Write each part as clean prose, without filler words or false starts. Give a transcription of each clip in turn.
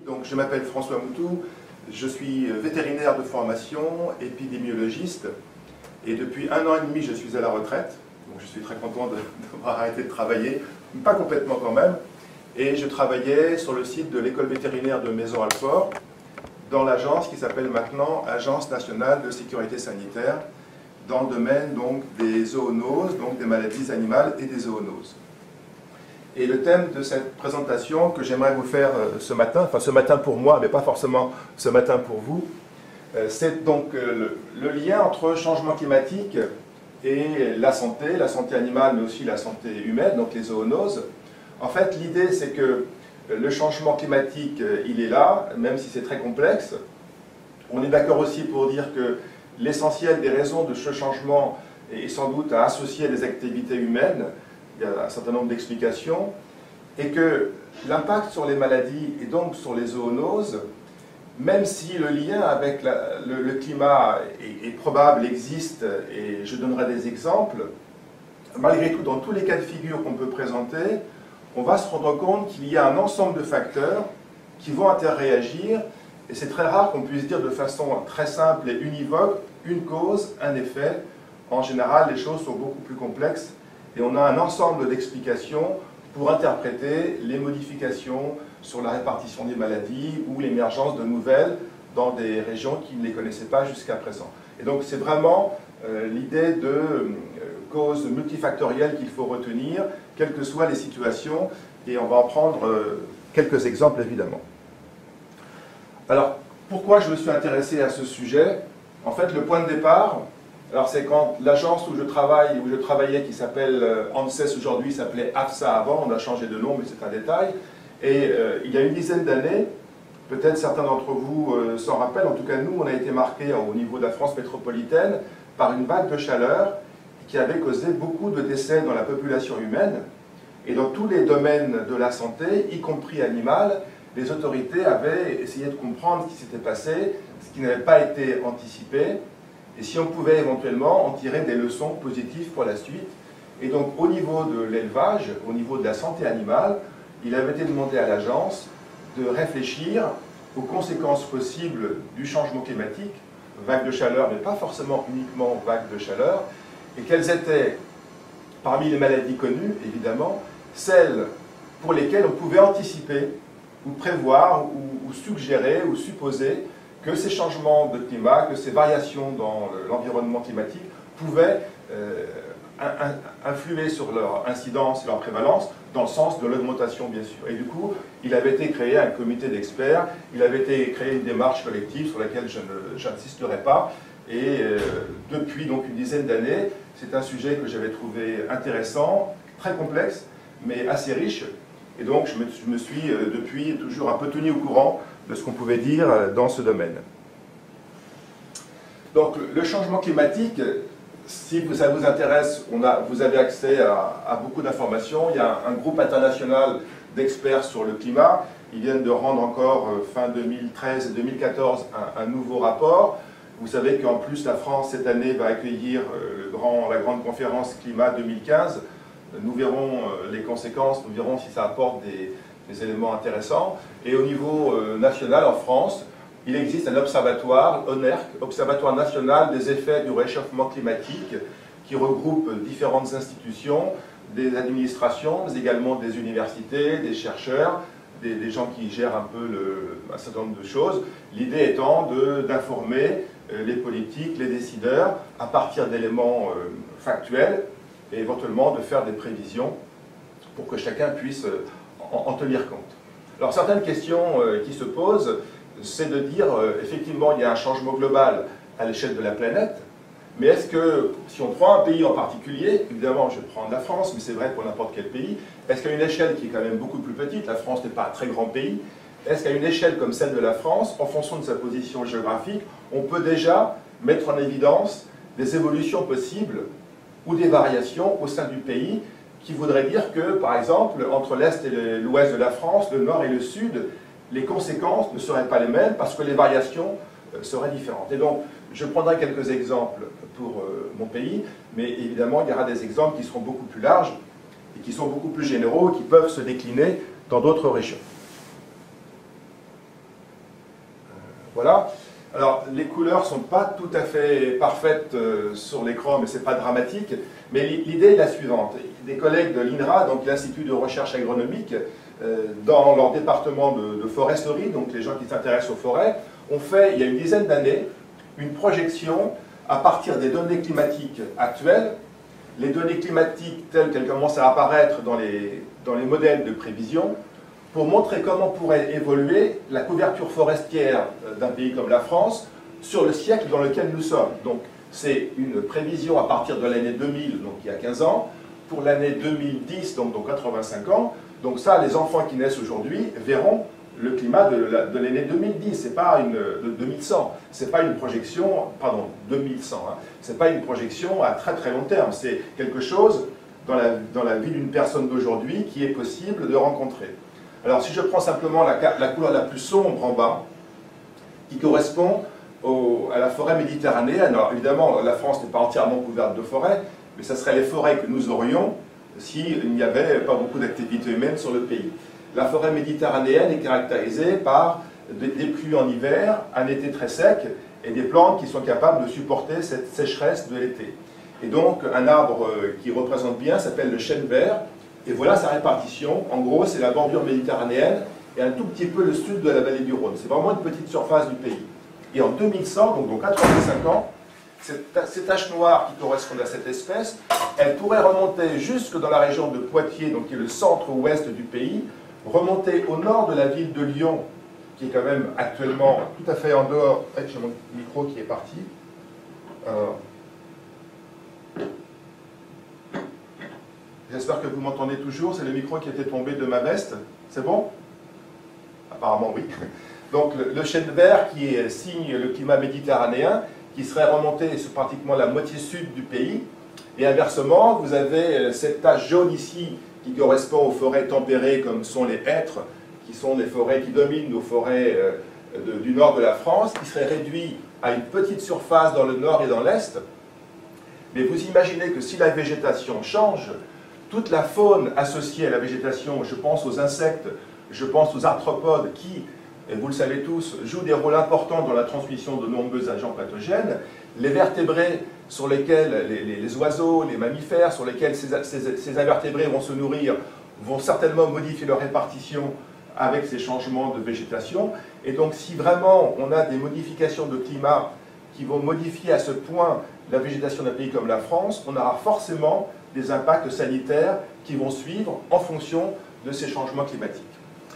Donc, je m'appelle François Moutou, je suis vétérinaire de formation, épidémiologiste, et depuis 1 an et demi je suis à la retraite, donc je suis très content d'avoir arrêté de travailler, pas complètement quand même, et je travaillais sur le site de l'école vétérinaire de Maison-Alfort, dans l'agence qui s'appelle maintenant Agence nationale de sécurité sanitaire, dans le domaine donc des zoonoses, donc des maladies animales et des zoonoses. Et le thème de cette présentation que j'aimerais vous faire ce matin, enfin ce matin pour moi, mais pas forcément ce matin pour vous, c'est donc le lien entre changement climatique et la santé animale, mais aussi la santé humaine, donc les zoonoses. En fait, l'idée, c'est que le changement climatique, il est là, même si c'est très complexe. On est d'accord aussi pour dire que l'essentiel des raisons de ce changement est sans doute à associer des activités humaines. Il y a un certain nombre d'explications, et que l'impact sur les maladies et donc sur les zoonoses, même si le lien avec le climat est probable, existe, et je donnerai des exemples, malgré tout, dans tous les cas de figure qu'on peut présenter, on va se rendre compte qu'il y a un ensemble de facteurs qui vont interréagir, et c'est très rare qu'on puisse dire de façon très simple et univoque, une cause, un effet. En général, les choses sont beaucoup plus complexes, et on a un ensemble d'explications pour interpréter les modifications sur la répartition des maladies ou l'émergence de nouvelles dans des régions qui ne les connaissaient pas jusqu'à présent. Et donc c'est vraiment l'idée de causes multifactorielles qu'il faut retenir, quelles que soient les situations, et on va en prendre quelques exemples évidemment. Alors, pourquoi je me suis intéressé à ce sujet? En fait, le point de départ, alors c'est quand l'agence où je travaillais, qui s'appelle ANSES aujourd'hui, s'appelait AFSA avant, on a changé de nom, mais c'est un détail, et il y a une dizaine d'années, peut-être certains d'entre vous s'en rappellent, en tout cas nous, on a été marqués au niveau de la France métropolitaine par une vague de chaleur qui avait causé beaucoup de décès dans la population humaine, et dans tous les domaines de la santé, y compris animale, les autorités avaient essayé de comprendre ce qui s'était passé, ce qui n'avait pas été anticipé, et si on pouvait éventuellement en tirer des leçons positives pour la suite. Et donc au niveau de l'élevage, au niveau de la santé animale, il avait été demandé à l'agence de réfléchir aux conséquences possibles du changement climatique, vague de chaleur, mais pas forcément uniquement vague de chaleur, et quelles étaient, parmi les maladies connues évidemment, celles pour lesquelles on pouvait anticiper, ou prévoir, ou suggérer, ou supposer que ces changements de climat, que ces variations dans l'environnement climatique pouvaient influer sur leur incidence et leur prévalence, dans le sens de l'augmentation bien sûr. Et du coup, il avait été créé un comité d'experts, il avait été créé une démarche collective sur laquelle je n'insisterai pas, et depuis donc une dizaine d'années, c'est un sujet que j'avais trouvé intéressant, très complexe, mais assez riche, et donc je me suis depuis toujours un peu tenu au courant de ce qu'on pouvait dire dans ce domaine. Donc le changement climatique, si ça vous intéresse, vous avez accès à beaucoup d'informations. Il y a un groupe international d'experts sur le climat. Ils viennent de rendre encore fin 2013 et 2014 un nouveau rapport. Vous savez qu'en plus la France cette année va accueillir la grande conférence climat 2015. Nous verrons les conséquences, nous verrons si ça apporte des éléments intéressants. Et au niveau national, en France, il existe un observatoire, ONERC, Observatoire national des effets du réchauffement climatique, qui regroupe différentes institutions, des administrations, mais également des universités, des chercheurs, des gens qui gèrent un peu un certain nombre de choses. L'idée étant d'informer les politiques, les décideurs, à partir d'éléments factuels, et éventuellement de faire des prévisions pour que chacun puisse en tenir compte. Alors certaines questions qui se posent, c'est de dire, effectivement, il y a un changement global à l'échelle de la planète, mais est-ce que, si on prend un pays en particulier, évidemment je prends la France, mais c'est vrai pour n'importe quel pays, est-ce qu'à une échelle qui est quand même beaucoup plus petite, la France n'est pas un très grand pays, est-ce qu'à une échelle comme celle de la France, en fonction de sa position géographique, on peut déjà mettre en évidence des évolutions possibles ou des variations au sein du pays qui voudraient dire que, par exemple, entre l'Est et l'Ouest de la France, le Nord et le Sud, les conséquences ne seraient pas les mêmes parce que les variations seraient différentes. Et donc, je prendrai quelques exemples pour mon pays, mais évidemment, il y aura des exemples qui seront beaucoup plus larges et qui sont beaucoup plus généraux et qui peuvent se décliner dans d'autres régions. Voilà. Alors, les couleurs ne sont pas tout à fait parfaites sur l'écran, mais ce n'est pas dramatique. Mais l'idée est la suivante. Des collègues de l'INRA, donc l'Institut de recherche agronomique, dans leur département de foresterie, donc les gens qui s'intéressent aux forêts, ont fait, il y a une dizaine d'années, une projection à partir des données climatiques actuelles, les données climatiques telles qu'elles commencent à apparaître dans les modèles de prévision, pour montrer comment pourrait évoluer la couverture forestière d'un pays comme la France sur le siècle dans lequel nous sommes. Donc, c'est une prévision à partir de l'année 2000, donc il y a 15 ans, pour l'année 2010, donc dans 85 ans. Donc ça, les enfants qui naissent aujourd'hui verront le climat de l'année 2010, c'est pas de 2100, c'est pas une projection, pardon, 2100, hein, c'est pas une projection à très très long terme, c'est quelque chose dans la vie d'une personne d'aujourd'hui qui est possible de rencontrer. Alors si je prends simplement la couleur la plus sombre en bas, qui correspond à la forêt méditerranéenne, alors évidemment la France n'est pas entièrement couverte de forêts, mais ce seraient les forêts que nous aurions s'il n'y avait pas beaucoup d'activité humaine sur le pays. La forêt méditerranéenne est caractérisée par des pluies en hiver, un été très sec, et des plantes qui sont capables de supporter cette sécheresse de l'été. Et donc un arbre qui représente bien s'appelle le chêne vert, et voilà sa répartition. En gros, c'est la bordure méditerranéenne et un tout petit peu le sud de la vallée du Rhône. C'est vraiment une petite surface du pays. Et en 2100, donc dans 85 ans, ces taches noires qui correspondent à cette espèce, elles pourraient remonter jusque dans la région de Poitiers, donc qui est le centre-ouest du pays, remonter au nord de la ville de Lyon, qui est quand même actuellement tout à fait en dehors. J'ai mon micro qui est parti. J'espère que vous m'entendez toujours. C'est le micro qui était tombé de ma veste. C'est bon? Apparemment oui. Donc le chêne vert qui signe le climat méditerranéen, qui serait remonté sur pratiquement la moitié sud du pays. Et inversement, vous avez cette tache jaune ici qui correspond aux forêts tempérées comme sont les hêtres, qui sont des forêts qui dominent nos forêts du nord de la France, qui serait réduit à une petite surface dans le nord et dans l'est. Mais vous imaginez que si la végétation change, toute la faune associée à la végétation, je pense aux insectes, je pense aux arthropodes qui, et vous le savez tous, jouent des rôles importants dans la transmission de nombreux agents pathogènes, les vertébrés sur lesquels, les oiseaux, les mammifères, sur lesquels ces invertébrés vont se nourrir, vont certainement modifier leur répartition avec ces changements de végétation. Et donc si vraiment on a des modifications de climat qui vont modifier à ce point la végétation d'un pays comme la France, on aura forcément des impacts sanitaires qui vont suivre en fonction de ces changements climatiques.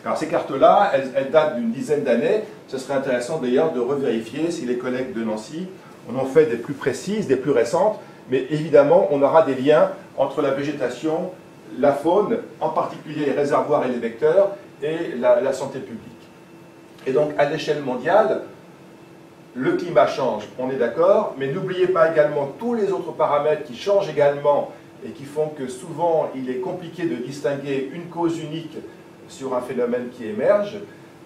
Alors ces cartes-là, elles datent d'une dizaine d'années. Ce serait intéressant d'ailleurs de revérifier si les collègues de Nancy en ont fait des plus précises, des plus récentes, mais évidemment on aura des liens entre la végétation, la faune, en particulier les réservoirs et les vecteurs, et la santé publique. Et donc à l'échelle mondiale, le climat change, on est d'accord, mais n'oubliez pas également tous les autres paramètres qui changent également et qui font que souvent il est compliqué de distinguer une cause unique sur un phénomène qui émerge.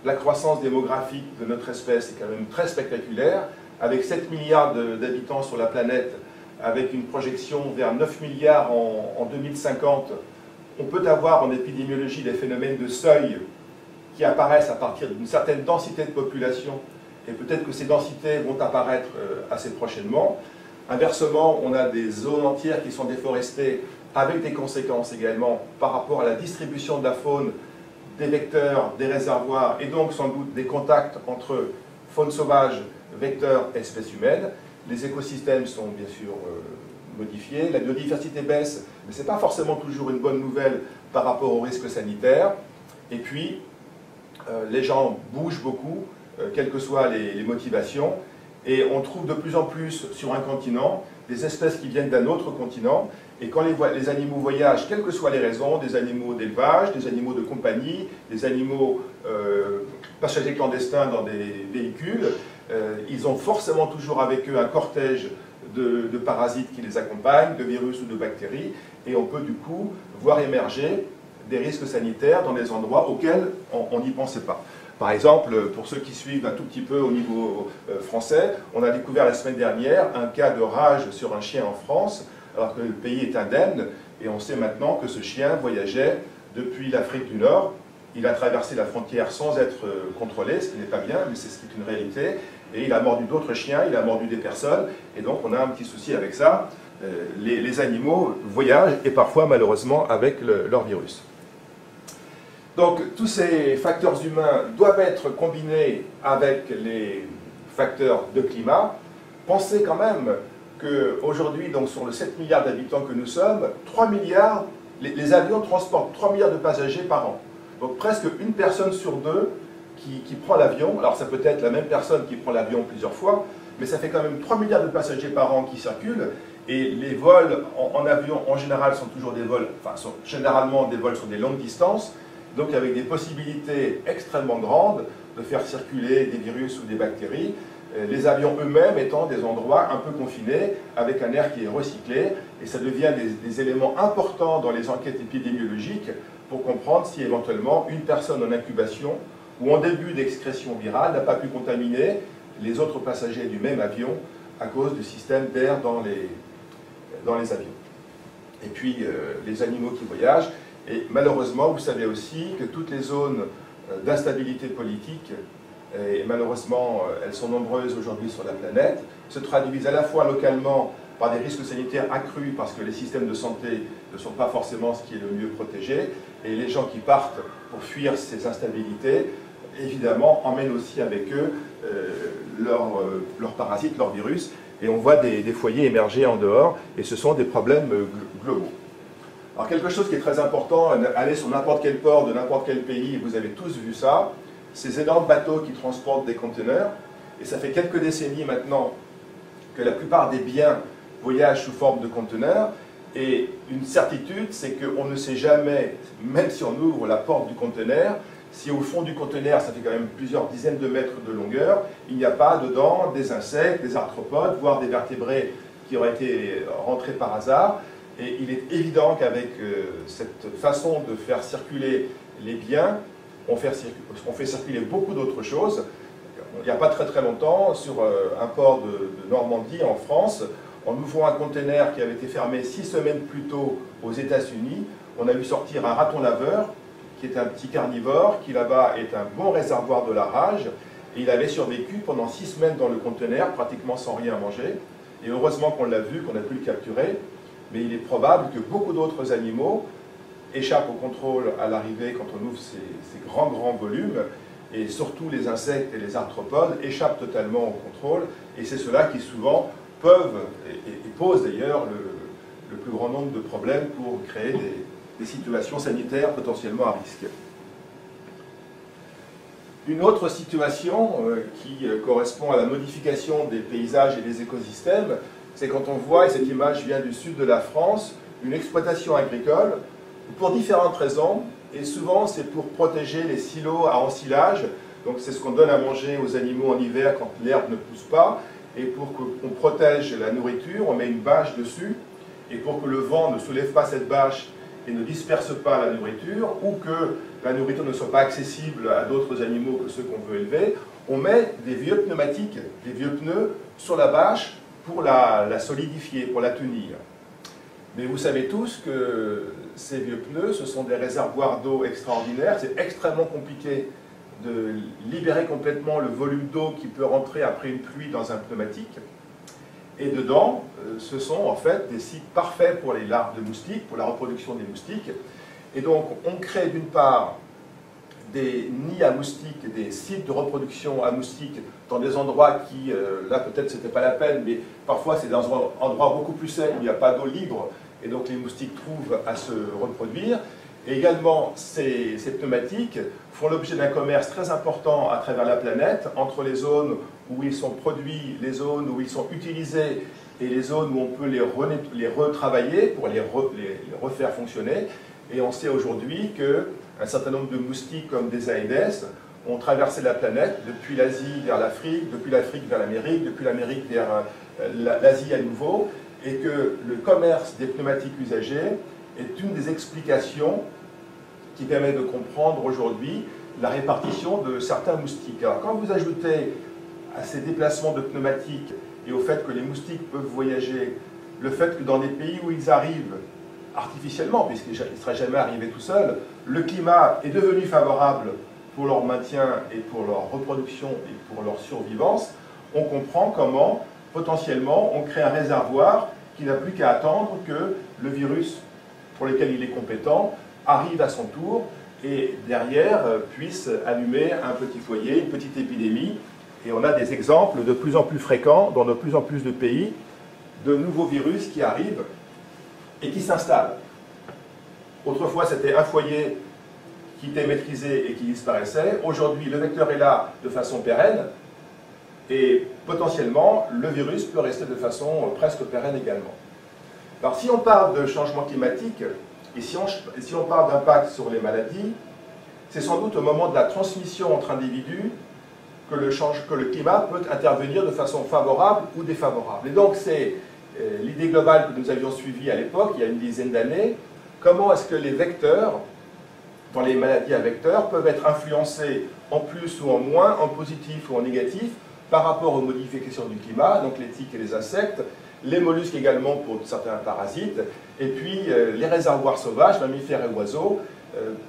La croissance démographique de notre espèce est quand même très spectaculaire, avec 7 milliards d'habitants sur la planète, avec une projection vers 9 milliards en 2050. On peut avoir en épidémiologie des phénomènes de seuil qui apparaissent à partir d'une certaine densité de population, et peut-être que ces densités vont apparaître assez prochainement. Inversement, on a des zones entières qui sont déforestées, avec des conséquences également par rapport à la distribution de la faune, des vecteurs, des réservoirs, et donc sans doute des contacts entre faune sauvage, vecteurs, espèces humaines. Les écosystèmes sont bien sûr modifiés, la biodiversité baisse, mais ce n'est pas forcément toujours une bonne nouvelle par rapport aux risques sanitaires. Et puis, les gens bougent beaucoup, quelles que soient les motivations, et on trouve de plus en plus sur un continent des espèces qui viennent d'un autre continent, et quand les animaux voyagent, quelles que soient les raisons, des animaux d'élevage, des animaux de compagnie, des animaux passagers clandestins dans des véhicules, ils ont forcément toujours avec eux un cortège de parasites qui les accompagnent, de virus ou de bactéries, et on peut du coup voir émerger des risques sanitaires dans des endroits auxquels on n'y pensait pas. Par exemple, pour ceux qui suivent un tout petit peu au niveau français, on a découvert la semaine dernière un cas de rage sur un chien en France, alors que le pays est indemne, et on sait maintenant que ce chien voyageait depuis l'Afrique du Nord. Il a traversé la frontière sans être contrôlé, ce qui n'est pas bien, mais c'est ce qui est une réalité. et il a mordu d'autres chiens, il a mordu des personnes, et donc on a un petit souci avec ça. Les animaux voyagent, et parfois malheureusement avec leur virus. Donc tous ces facteurs humains doivent être combinés avec les facteurs de climat. Pensez quand même qu'aujourd'hui, donc sur les 7 milliards d'habitants que nous sommes, 3 milliards, les avions transportent 3 milliards de passagers par an. Donc presque une personne sur deux qui prend l'avion. Alors ça peut être la même personne qui prend l'avion plusieurs fois, mais ça fait quand même 3 milliards de passagers par an qui circulent. Et les vols en avion, en général, sont toujours des vols, enfin, sont généralement des vols sur des longues distances, donc avec des possibilités extrêmement grandes de faire circuler des virus ou des bactéries, les avions eux-mêmes étant des endroits un peu confinés, avec un air qui est recyclé, et ça devient des éléments importants dans les enquêtes épidémiologiques pour comprendre si éventuellement une personne en incubation ou en début d'excrétion virale n'a pas pu contaminer les autres passagers du même avion à cause du système d'air dans les avions. Et puis les animaux qui voyagent, et malheureusement vous savez aussi que toutes les zones d'instabilité politique, et malheureusement elles sont nombreuses aujourd'hui sur la planète, se traduisent à la fois localement par des risques sanitaires accrus parce que les systèmes de santé ne sont pas forcément ce qui est le mieux protégé, et les gens qui partent pour fuir ces instabilités, évidemment, emmènent aussi avec eux leurs parasites, leurs virus, et on voit des foyers émerger en dehors, et ce sont des problèmes globaux. Alors quelque chose qui est très important, allez sur n'importe quel port de n'importe quel pays, vous avez tous vu ça, ces énormes bateaux qui transportent des conteneurs, et ça fait quelques décennies maintenant que la plupart des biens voyagent sous forme de conteneurs, et une certitude, c'est qu'on ne sait jamais, même si on ouvre la porte du conteneur, si au fond du conteneur, ça fait quand même plusieurs dizaines de mètres de longueur, il n'y a pas dedans des insectes, des arthropodes, voire des vertébrés qui auraient été rentrés par hasard. Et il est évident qu'avec cette façon de faire circuler les biens, on fait circuler beaucoup d'autres choses. Il n'y a pas très très longtemps, sur un port de Normandie, en France, en ouvrant un conteneur qui avait été fermé 6 semaines plus tôt aux États-Unis, on a vu sortir un raton laveur, qui est un petit carnivore, qui là-bas est un bon réservoir de la rage, et il avait survécu pendant 6 semaines dans le conteneur, pratiquement sans rien manger, et heureusement qu'on l'a vu, qu'on a pu le capturer, mais il est probable que beaucoup d'autres animaux échappent au contrôle à l'arrivée quand on ouvre ces grands volumes, et surtout les insectes et les arthropodes échappent totalement au contrôle, et c'est ceux-là qui souvent peuvent, et posent d'ailleurs le plus grand nombre de problèmes pour créer des situations sanitaires potentiellement à risque. Une autre situation qui correspond à la modification des paysages et des écosystèmes, c'est quand on voit, et cette image vient du sud de la France, une exploitation agricole pour différentes raisons, et souvent c'est pour protéger les silos à ensilage, donc c'est ce qu'on donne à manger aux animaux en hiver quand l'herbe ne pousse pas, et pour qu'on protège la nourriture, on met une bâche dessus, et pour que le vent ne soulève pas cette bâche et ne disperse pas la nourriture, ou que la nourriture ne soit pas accessible à d'autres animaux que ceux qu'on veut élever, on met des vieux pneumatiques, des vieux pneus sur la bâche pour la solidifier, pour la tenir. Mais vous savez tous que ces vieux pneus, ce sont des réservoirs d'eau extraordinaires, c'est extrêmement compliqué de libérer complètement le volume d'eau qui peut rentrer après une pluie dans un pneumatique. Et dedans, ce sont en fait des sites parfaits pour les larves de moustiques, pour la reproduction des moustiques. Et donc, on crée d'une part des nids à moustiques, des sites de reproduction à moustiques dans des endroits qui, là peut-être c'était pas la peine, mais parfois c'est dans un endroit beaucoup plus sec où il n'y a pas d'eau libre, et donc les moustiques trouvent à se reproduire. Et également, ces pneumatiques font l'objet d'un commerce très important à travers la planète, entre les zones où ils sont produits, les zones où ils sont utilisés, et les zones où on peut les retravailler pour les refaire fonctionner. Et on sait aujourd'hui qu'un certain nombre de moustiques comme des Aedes ont traversé la planète, depuis l'Asie vers l'Afrique, depuis l'Afrique vers l'Amérique, depuis l'Amérique vers l'Asie à nouveau, et que le commerce des pneumatiques usagés est une des explications qui permet de comprendre aujourd'hui la répartition de certains moustiques. Alors quand vous ajoutez à ces déplacements de pneumatiques et au fait que les moustiques peuvent voyager, le fait que dans des pays où ils arrivent artificiellement, puisqu'ils ne seraient jamais arrivés tout seuls, le climat est devenu favorable pour leur maintien et pour leur reproduction et pour leur survivance, on comprend comment, potentiellement, on crée un réservoir qui n'a plus qu'à attendre que le virus pour lequel il est compétent arrive à son tour et derrière puisse allumer un petit foyer, une petite épidémie. Et on a des exemples de plus en plus fréquents dans de plus en plus de pays de nouveaux virus qui arrivent et qui s'installent. Autrefois, c'était un foyer qui était maîtrisé et qui disparaissait. Aujourd'hui, le vecteur est là de façon pérenne et potentiellement, le virus peut rester de façon presque pérenne également. Alors, si on parle de changement climatique et si on parle d'impact sur les maladies, c'est sans doute au moment de la transmission entre individus que le climat peut intervenir de façon favorable ou défavorable. Et donc, c'est l'idée globale que nous avions suivie à l'époque, il y a une dizaine d'années. Comment est-ce que les vecteurs, dans les maladies à vecteurs, peuvent être influencés en plus ou en moins, en positif ou en négatif, par rapport aux modifications du climat, donc les tiques et les insectes, les mollusques également pour certains parasites, et puis les réservoirs sauvages, mammifères et oiseaux,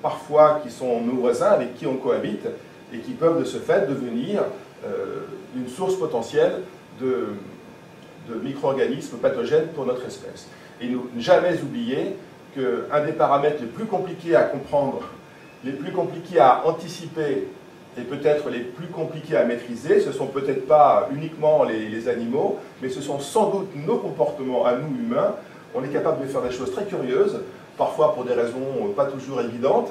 parfois qui sont nos voisins, avec qui on cohabite, et qui peuvent de ce fait devenir une source potentielle de micro-organismes pathogènes pour notre espèce. Et ne jamais oublier qu'un des paramètres les plus compliqués à comprendre, les plus compliqués à anticiper, et peut-être les plus compliqués à maîtriser, ce ne sont peut-être pas uniquement les animaux, mais ce sont sans doute nos comportements à nous humains. On est capable de faire des choses très curieuses, parfois pour des raisons pas toujours évidentes,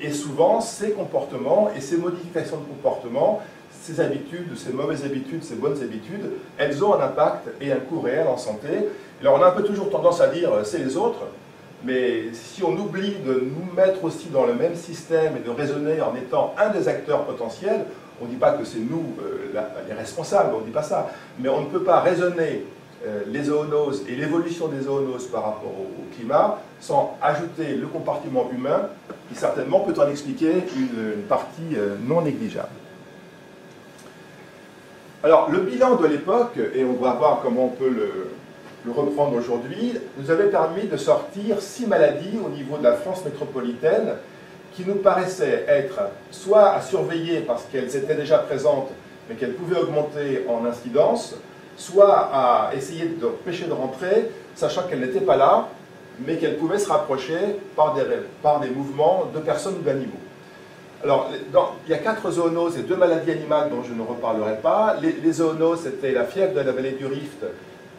et souvent ces comportements et ces modifications de comportement, ces habitudes, ces mauvaises habitudes, ces bonnes habitudes, elles ont un impact et un coût réel en santé. Alors on a un peu toujours tendance à dire c'est les autres, mais si on oublie de nous mettre aussi dans le même système et de raisonner en étant un des acteurs potentiels, on ne dit pas que c'est nous les responsables, on ne dit pas ça, mais on ne peut pas raisonner les zoonoses et l'évolution des zoonoses par rapport au climat sans ajouter le comportement humain qui certainement peut en expliquer une partie non négligeable. Alors le bilan de l'époque, et on va voir comment on peut le reprendre aujourd'hui, nous avait permis de sortir 6 maladies au niveau de la France métropolitaine qui nous paraissaient être soit à surveiller parce qu'elles étaient déjà présentes mais qu'elles pouvaient augmenter en incidence, soit à essayer d'empêcher de rentrer, sachant qu'elles n'étaient pas là, mais qu'elles pouvaient se rapprocher par des mouvements de personnes ou d'animaux. Alors, il y a 4 zoonoses et 2 maladies animales dont je ne reparlerai pas. Les zoonoses, c'était la fièvre de la vallée du Rift,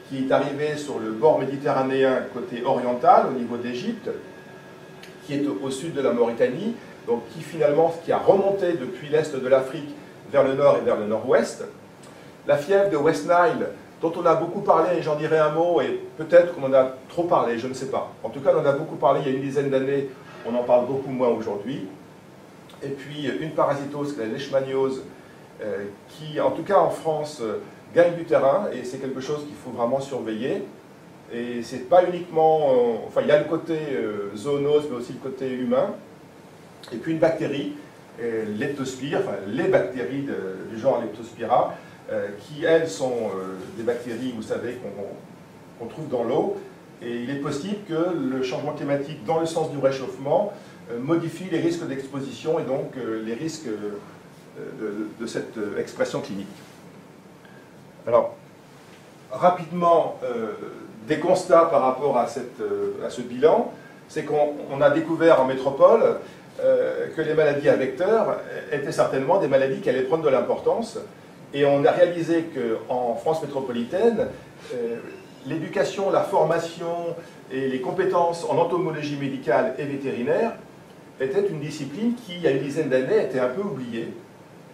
qui est arrivée sur le bord méditerranéen côté oriental, au niveau d'Égypte, qui est au sud de la Mauritanie, donc qui a remonté depuis l'est de l'Afrique vers le nord et vers le nord-ouest. La fièvre de West Nile, dont on a beaucoup parlé, et j'en dirai un mot, et peut-être qu'on en a trop parlé, je ne sais pas. En tout cas, on en a beaucoup parlé il y a une dizaine d'années, on en parle beaucoup moins aujourd'hui. Et puis une parasitose, la leishmaniose, qui, en tout cas en France, gagne du terrain, et c'est quelque chose qu'il faut vraiment surveiller. Et c'est pas uniquement... enfin, il y a le côté zoonose, mais aussi le côté humain. Et puis une bactérie, leptospire, enfin les bactéries du genre Leptospira, qui, elles, sont des bactéries, vous savez, qu'on trouve dans l'eau. Et il est possible que le changement climatique, dans le sens du réchauffement, modifie les risques d'exposition et donc les risques de cette expression clinique. Alors, rapidement, des constats par rapport à ce bilan, c'est qu'on a découvert en métropole que les maladies à vecteurs étaient certainement des maladies qui allaient prendre de l'importance, et on a réalisé qu'en France métropolitaine, l'éducation, la formation et les compétences en entomologie médicale et vétérinaire était une discipline qui, il y a une dizaine d'années, était un peu oubliée,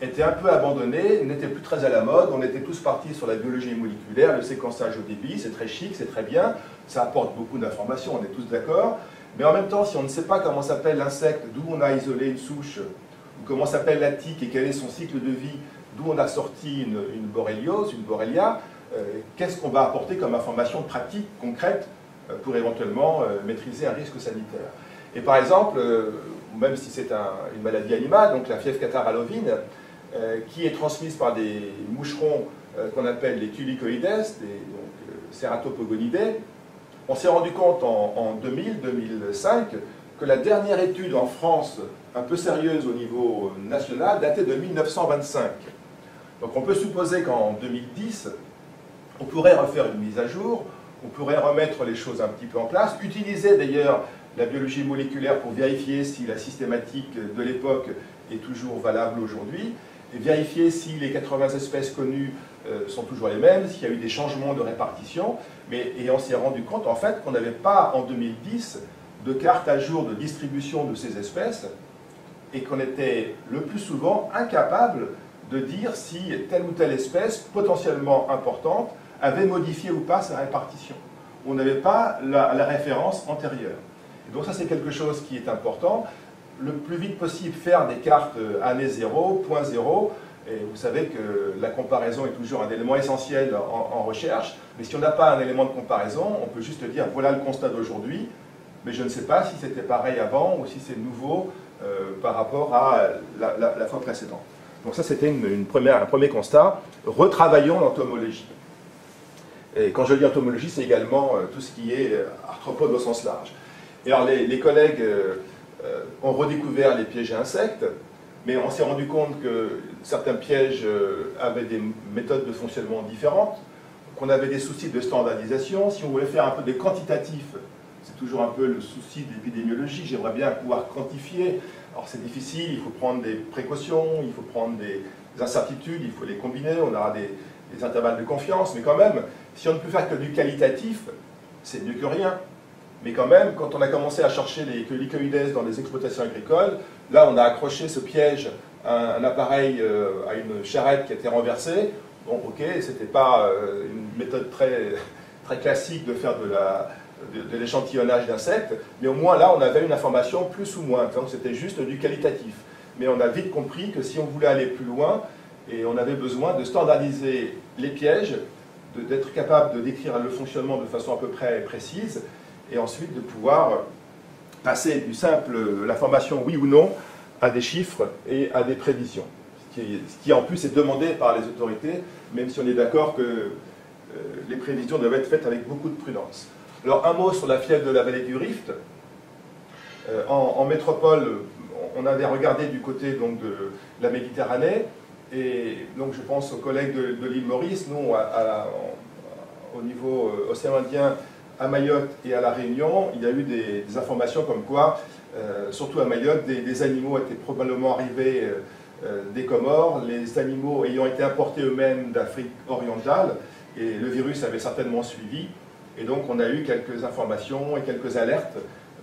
était un peu abandonnée, n'était plus très à la mode. On était tous partis sur la biologie moléculaire, le séquençage au débit, c'est très chic, c'est très bien, ça apporte beaucoup d'informations, on est tous d'accord. Mais en même temps, si on ne sait pas comment s'appelle l'insecte, d'où on a isolé une souche, ou comment s'appelle la tique et quel est son cycle de vie, d'où on a sorti une borréliose, une borrelia, qu'est-ce qu'on va apporter comme information pratique, concrète, pour éventuellement maîtriser un risque sanitaire. Et par exemple, même si c'est une maladie animale, donc la fièvre catarrhale ovine, qui est transmise par des moucherons qu'on appelle les tulicoïdes, donc Ceratopogonidae, on s'est rendu compte en 2000-2005 que la dernière étude en France, un peu sérieuse au niveau national, datait de 1925. Donc on peut supposer qu'en 2010, on pourrait refaire une mise à jour, on pourrait remettre les choses un petit peu en place, utiliser d'ailleurs la biologie moléculaire pour vérifier si la systématique de l'époque est toujours valable aujourd'hui, et vérifier si les 80 espèces connues sont toujours les mêmes, s'il y a eu des changements de répartition, et on s'est rendu compte en fait qu'on n'avait pas en 2010 de carte à jour de distribution de ces espèces, et qu'on était le plus souvent incapable de dire si telle ou telle espèce potentiellement importante avait modifié ou pas sa répartition. On n'avait pas la référence antérieure. Et donc ça c'est quelque chose qui est important. Le plus vite possible faire des cartes année 0, point 0, et vous savez que la comparaison est toujours un élément essentiel en recherche, mais si on n'a pas un élément de comparaison, on peut juste dire voilà le constat d'aujourd'hui, mais je ne sais pas si c'était pareil avant ou si c'est nouveau par rapport à la fois précédente. Donc ça c'était un premier constat. Retravaillons l'entomologie. Et quand je dis entomologie, c'est également tout ce qui est arthropode au sens large. Et alors les collègues ont redécouvert les pièges à insectes, mais on s'est rendu compte que certains pièges avaient des méthodes de fonctionnement différentes, qu'on avait des soucis de standardisation. Si on voulait faire un peu des quantitatifs, c'est toujours un peu le souci de l'épidémiologie, j'aimerais bien pouvoir quantifier. Alors c'est difficile, il faut prendre des précautions, il faut prendre des incertitudes, il faut les combiner, on aura des intervalles de confiance, mais quand même, si on ne peut faire que du qualitatif, c'est mieux que rien. Mais quand même, quand on a commencé à chercher les Chelicoides dans les exploitations agricoles, là on a accroché ce piège à un appareil, à une charrette qui était renversée. Bon, ok, c'était pas une méthode très classique de faire de l'échantillonnage d'insectes, mais au moins là on avait une information plus ou moins, donc c'était juste du qualitatif. Mais on a vite compris que si on voulait aller plus loin, et on avait besoin de standardiser les pièges, d'être capable de décrire le fonctionnement de façon à peu près précise, et ensuite de pouvoir passer du simple l'information oui ou non à des chiffres et à des prévisions. Ce qui en plus est demandé par les autorités, même si on est d'accord que les prévisions doivent être faites avec beaucoup de prudence. Alors un mot sur la fièvre de la vallée du Rift. En métropole, on avait regardé du côté donc, de la Méditerranée, et donc je pense aux collègues de l'île Maurice. Nous, au niveau océan Indien, à Mayotte et à La Réunion, il y a eu des informations comme quoi, surtout à Mayotte, des animaux étaient probablement arrivés des Comores, les animaux ayant été importés eux-mêmes d'Afrique orientale, et le virus avait certainement suivi. Et donc on a eu quelques informations et quelques alertes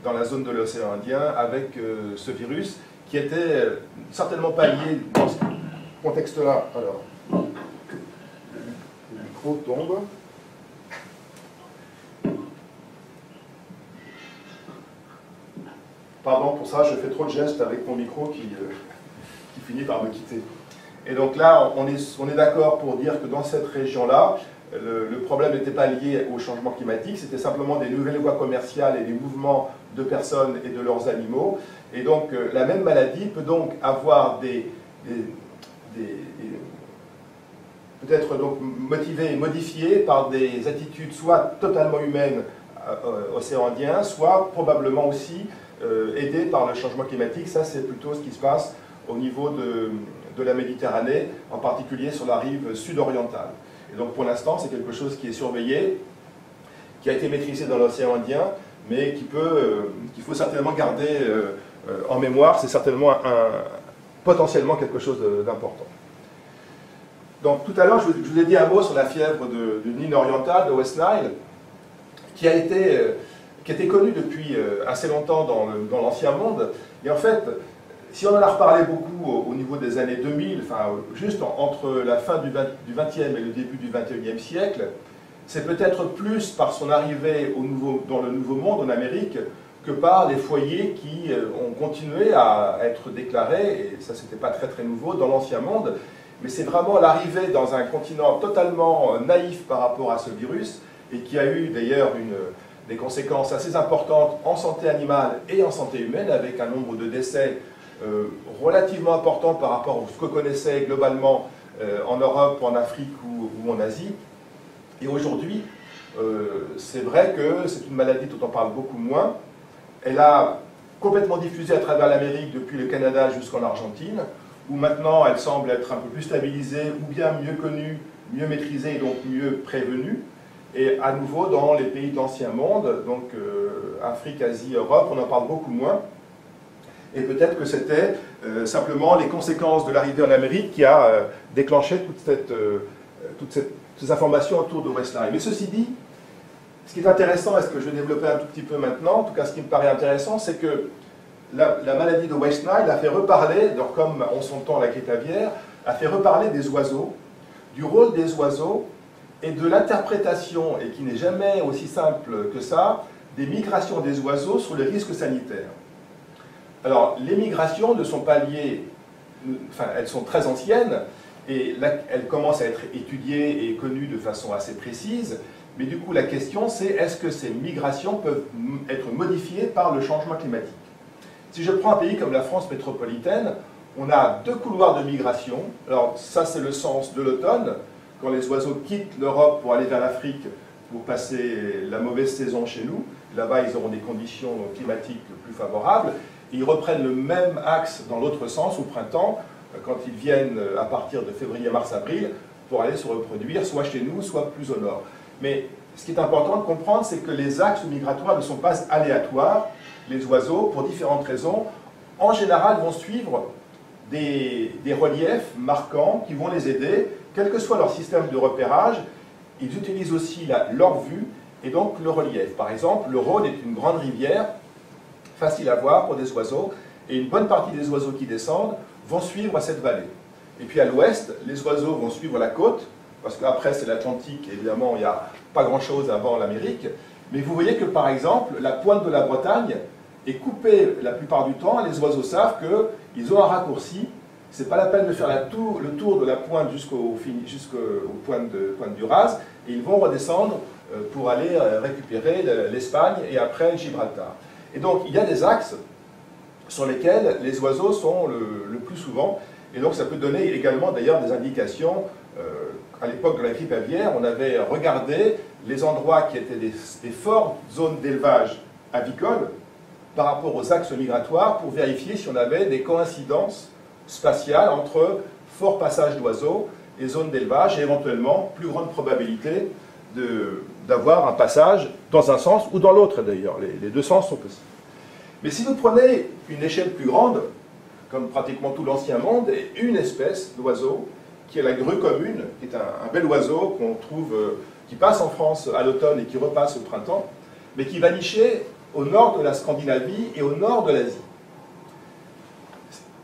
dans la zone de l'océan Indien avec ce virus qui était certainement pas lié dans ce contexte-là. Alors, le micro tombe. Pardon pour ça, je fais trop de gestes avec mon micro qui finit par me quitter. Et donc là, on est d'accord pour dire que dans cette région-là, le problème n'était pas lié au changement climatique, c'était simplement des nouvelles voies commerciales et des mouvements de personnes et de leurs animaux. Et donc la même maladie peut donc avoir peut-être donc motivée et modifiée par des attitudes soit totalement humaines océan Indien, soit probablement aussi aidées par le changement climatique. Ça, c'est plutôt ce qui se passe au niveau de la Méditerranée, en particulier sur la rive sud-orientale. Et donc pour l'instant, c'est quelque chose qui est surveillé, qui a été maîtrisé dans l'océan Indien, mais qu'il faut certainement garder en mémoire. C'est certainement potentiellement quelque chose d'important. Donc tout à l'heure, je vous ai dit un mot sur la fièvre du Nil oriental, de West Nile, qui était connue depuis assez longtemps dans l'ancien monde. Et en fait, si on en a reparlé beaucoup au niveau des années 2000, enfin, juste entre la fin du XXe et le début du XXIe siècle, c'est peut-être plus par son arrivée dans le Nouveau Monde, en Amérique, que par les foyers qui ont continué à être déclarés, et ça c'était pas très nouveau, dans l'Ancien Monde, mais c'est vraiment l'arrivée dans un continent totalement naïf par rapport à ce virus, et qui a eu d'ailleurs des conséquences assez importantes en santé animale et en santé humaine, avec un nombre de décès relativement important par rapport à ce que connaissait globalement en Europe, en Afrique ou en Asie. Et aujourd'hui, c'est vrai que c'est une maladie dont on parle beaucoup moins. Elle a complètement diffusé à travers l'Amérique depuis le Canada jusqu'en Argentine. où maintenant elle semble être un peu plus stabilisée, ou bien mieux connue, mieux maîtrisée et donc mieux prévenue. Et à nouveau, dans les pays de l'Ancien Monde, donc Afrique, Asie, Europe, on en parle beaucoup moins. Et peut-être que c'était simplement les conséquences de l'arrivée en Amérique qui a déclenché toutes ces informations autour de West Nile. Mais ceci dit, ce qui est intéressant, et ce que je vais développer un tout petit peu maintenant, en tout cas ce qui me paraît intéressant, c'est que la maladie de West Nile a fait reparler, donc comme en son temps la grippe aviaire, a fait reparler des oiseaux, du rôle des oiseaux et de l'interprétation, et qui n'est jamais aussi simple que ça, des migrations des oiseaux sur les risques sanitaires. Alors, les migrations ne sont pas liées, enfin, elles sont très anciennes, et là, elles commencent à être étudiées et connues de façon assez précise, mais du coup, la question, c'est est-ce que ces migrations peuvent être modifiées par le changement climatique? Si je prends un pays comme la France métropolitaine, on a 2 couloirs de migration. Alors, ça, c'est le sens de l'automne, quand les oiseaux quittent l'Europe pour aller vers l'Afrique pour passer la mauvaise saison chez nous. Là-bas, ils auront des conditions climatiques plus favorables. Et ils reprennent le même axe dans l'autre sens au printemps, quand ils viennent à partir de février, mars, avril, pour aller se reproduire, soit chez nous, soit plus au nord. Mais ce qui est important de comprendre, c'est que les axes migratoires ne sont pas aléatoires. Les oiseaux, pour différentes raisons, en général, vont suivre des reliefs marquants qui vont les aider, quel que soit leur système de repérage. Ils utilisent aussi leur vue et donc le relief. Par exemple, le Rhône est une grande rivière, facile à voir pour des oiseaux, et une bonne partie des oiseaux qui descendent vont suivre cette vallée. Et puis à l'ouest, les oiseaux vont suivre la côte, parce qu'après c'est l'Atlantique, évidemment il n'y a pas grand-chose avant l'Amérique, mais vous voyez que par exemple, la pointe de la Bretagne est coupée la plupart du temps, et les oiseaux savent qu'ils ont un raccourci, c'est pas la peine de faire le tour de la pointe jusqu'au pointe du Raz, et ils vont redescendre pour aller récupérer l'Espagne et après Gibraltar. Et donc il y a des axes sur lesquels les oiseaux sont le plus souvent, et donc ça peut donner également d'ailleurs des indications. À l'époque de la grippe aviaire, on avait regardé les endroits qui étaient des fortes zones d'élevage avicole par rapport aux axes migratoires pour vérifier si on avait des coïncidences spatiales entre fort passage d'oiseaux et zones d'élevage, et éventuellement plus grande probabilité d'avoir un passage dans un sens ou dans l'autre d'ailleurs. Les deux sens sont possibles. Mais si vous prenez une échelle plus grande, comme pratiquement tout l'ancien monde, et une espèce d'oiseau, qui est la grue commune, qui est un bel oiseau qu'on trouve, qui passe en France à l'automne et qui repasse au printemps, mais qui va nicher au nord de la Scandinavie et au nord de l'Asie.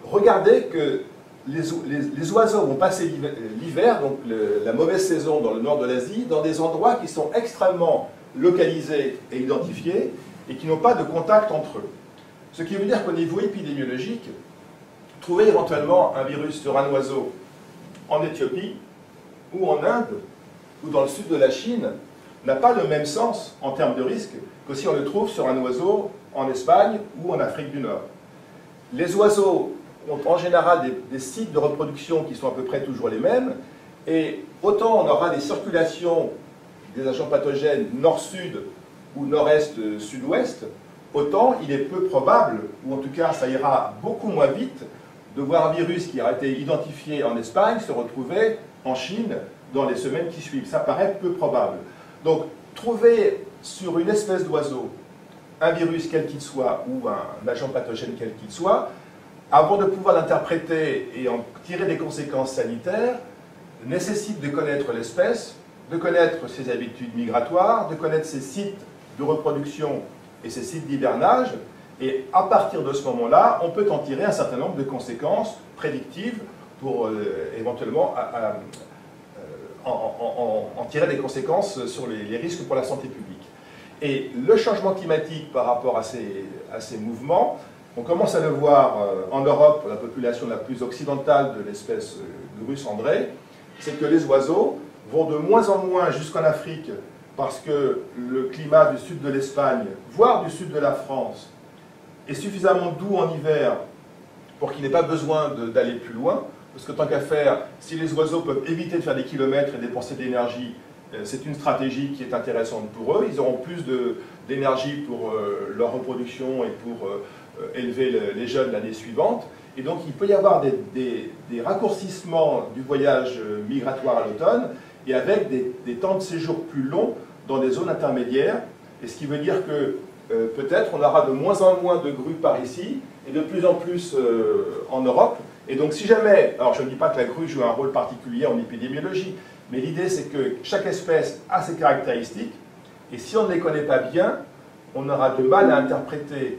Regardez que les oiseaux vont passer l'hiver, donc la mauvaise saison dans le nord de l'Asie, dans des endroits qui sont extrêmement localisés et identifiés et qui n'ont pas de contact entre eux. Ce qui veut dire qu'au niveau épidémiologique, trouver éventuellement un virus sur un oiseau en Éthiopie ou en Inde ou dans le sud de la Chine n'a pas le même sens en termes de risque que si on le trouve sur un oiseau en Espagne ou en Afrique du Nord. Les oiseaux ont en général des sites de reproduction qui sont à peu près toujours les mêmes, et autant on aura des circulations des agents pathogènes nord-sud ou nord-est-sud-ouest, autant il est peu probable, ou en tout cas ça ira beaucoup moins vite, de voir un virus qui a été identifié en Espagne se retrouver en Chine dans les semaines qui suivent. Ça paraît peu probable. Donc, trouver sur une espèce d'oiseau un virus quel qu'il soit ou un agent pathogène quel qu'il soit, avant de pouvoir l'interpréter et en tirer des conséquences sanitaires, nécessite de connaître l'espèce, de connaître ses habitudes migratoires, de connaître ses sites de reproduction et ses sites d'hivernage, et à partir de ce moment-là, on peut en tirer un certain nombre de conséquences prédictives pour éventuellement en tirer des conséquences sur les risques pour la santé publique. Et le changement climatique par rapport à ces mouvements, on commence à le voir en Europe, la population la plus occidentale de l'espèce Grus andrei, c'est que les oiseaux vont de moins en moins jusqu'en Afrique parce que le climat du sud de l'Espagne, voire du sud de la France, est suffisamment doux en hiver pour qu'il n'ait pas besoin d'aller plus loin, parce que tant qu'à faire, si les oiseaux peuvent éviter de faire des kilomètres et dépenser de l'énergie, c'est une stratégie qui est intéressante pour eux. Ils auront plus d'énergie pour leur reproduction et pour élever les jeunes l'année suivante. Et donc il peut y avoir des raccourcissements du voyage migratoire à l'automne, et avec des temps de séjour plus longs dans des zones intermédiaires, et ce qui veut dire que peut-être on aura de moins en moins de grues par ici, et de plus en plus en Europe. Et donc si jamais, alors je ne dis pas que la grue joue un rôle particulier en épidémiologie, mais l'idée c'est que chaque espèce a ses caractéristiques, et si on ne les connaît pas bien, on aura de mal à interpréter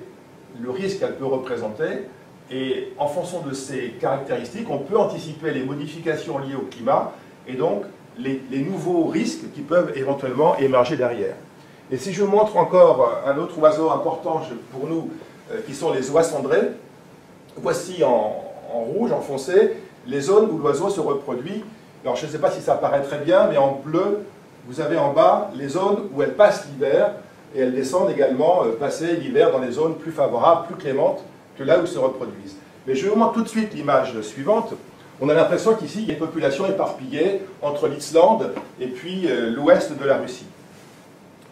le risque qu'elle peut représenter, et en fonction de ces caractéristiques, on peut anticiper les modifications liées au climat, et donc les nouveaux risques qui peuvent éventuellement émerger derrière. Et si je vous montre encore un autre oiseau important pour nous, qui sont les oies cendrées, voici en rouge, en foncé, les zones où l'oiseau se reproduit. Alors je ne sais pas si ça paraît très bien, mais en bleu, vous avez en bas les zones où elles passent l'hiver, et elles descendent également passer l'hiver dans des zones plus favorables, plus clémentes que là où ils se reproduisent. Mais je vous montre tout de suite l'image suivante. On a l'impression qu'ici, il y a une population éparpillée entre l'Islande et puis l'ouest de la Russie.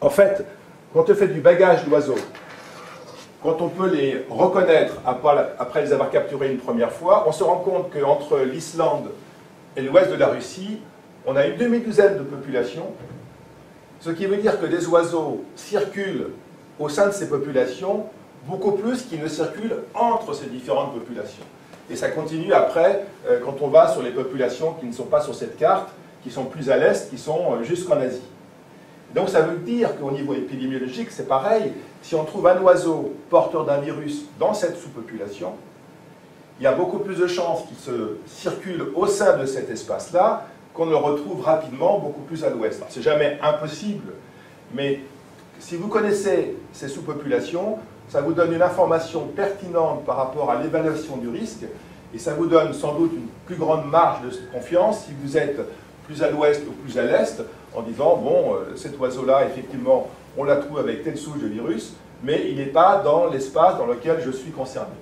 En fait, quand on fait du bagage d'oiseaux, quand on peut les reconnaître après les avoir capturés une première fois, on se rend compte qu'entre l'Islande et l'ouest de la Russie, on a une demi-douzaine de populations, ce qui veut dire que des oiseaux circulent au sein de ces populations beaucoup plus qu'ils ne circulent entre ces différentes populations. Et ça continue après, quand on va sur les populations qui ne sont pas sur cette carte, qui sont plus à l'est, qui sont jusqu'en Asie. Donc ça veut dire qu'au niveau épidémiologique, c'est pareil. Si on trouve un oiseau porteur d'un virus dans cette sous-population, il y a beaucoup plus de chances qu'il se circule au sein de cet espace-là qu'on le retrouve rapidement beaucoup plus à l'ouest. C'est jamais impossible, mais si vous connaissez ces sous-populations, ça vous donne une information pertinente par rapport à l'évaluation du risque, et ça vous donne sans doute une plus grande marge de confiance si vous êtes plus à l'ouest ou plus à l'est, en disant, bon, cet oiseau-là, effectivement, on la trouve avec telle souche de virus, mais il n'est pas dans l'espace dans lequel je suis concerné.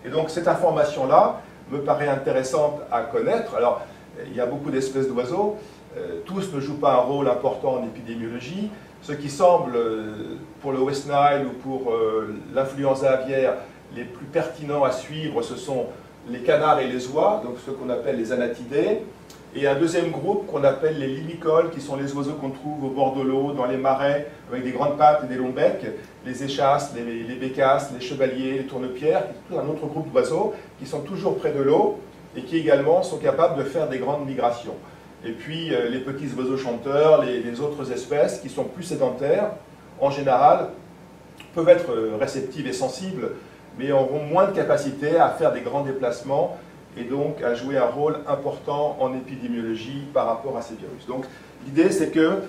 Et donc cette information-là me paraît intéressante à connaître. Alors, il y a beaucoup d'espèces d'oiseaux, tous ne jouent pas un rôle important en épidémiologie. Ce qui semble, pour le West Nile ou pour l'influenza aviaire, les plus pertinents à suivre, ce sont les canards et les oies, donc ceux qu'on appelle les anatidés, et un deuxième groupe qu'on appelle les limicoles, qui sont les oiseaux qu'on trouve au bord de l'eau, dans les marais, avec des grandes pattes et des longs becs, les échasses, les bécasses, les chevaliers, les tournepierres, tout un autre groupe d'oiseaux qui sont toujours près de l'eau et qui également sont capables de faire des grandes migrations. Et puis les petits oiseaux chanteurs, les autres espèces qui sont plus sédentaires, en général, peuvent être réceptives et sensibles, mais auront moins de capacité à faire des grands déplacements et donc à jouer un rôle important en épidémiologie par rapport à ces virus. Donc l'idée c'est que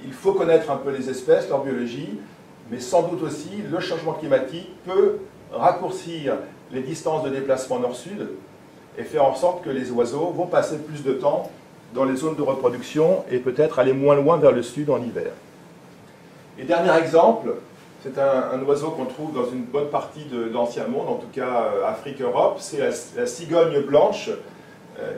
il faut connaître un peu les espèces, leur biologie, mais sans doute aussi le changement climatique peut raccourcir les distances de déplacement nord-sud et faire en sorte que les oiseaux vont passer plus de temps dans les zones de reproduction et peut-être aller moins loin vers le sud en hiver. Et dernier exemple, c'est un oiseau qu'on trouve dans une bonne partie de l'Ancien Monde, en tout cas Afrique, Europe, c'est la cigogne blanche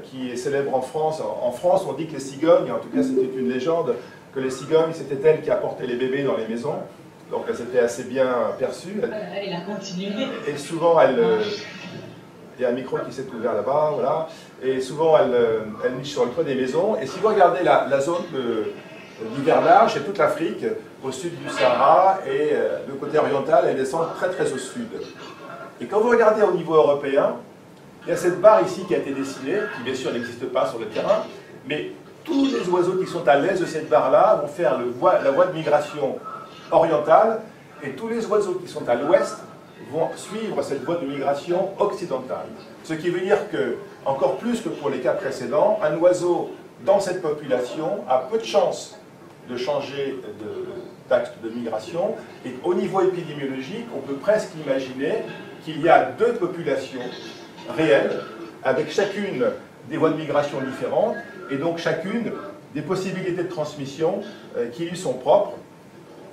qui est célèbre en France. En France, on dit que les cigognes, en tout cas c'était une légende, que les cigognes c'était elles qui apportaient les bébés dans les maisons, donc elles étaient assez bien perçues. Elle a continué. Et souvent il y a un micro qui s'est ouvert là-bas, voilà. Et souvent, elle niche sur le toit des maisons. Et si vous regardez la zone d'hivernage, c'est toute l'Afrique, au sud du Sahara, et le côté oriental, elle descend très très au sud. Et quand vous regardez au niveau européen, il y a cette barre ici qui a été dessinée, qui bien sûr n'existe pas sur le terrain, mais tous les oiseaux qui sont à l'est de cette barre-là vont faire la voie de migration orientale, et tous les oiseaux qui sont à l'ouest vont suivre cette voie de migration occidentale. Ce qui veut dire que, encore plus que pour les cas précédents, un oiseau dans cette population a peu de chances de changer d'axe de migration, et au niveau épidémiologique, on peut presque imaginer qu'il y a deux populations réelles, avec chacune des voies de migration différentes, et donc chacune des possibilités de transmission qui lui sont propres.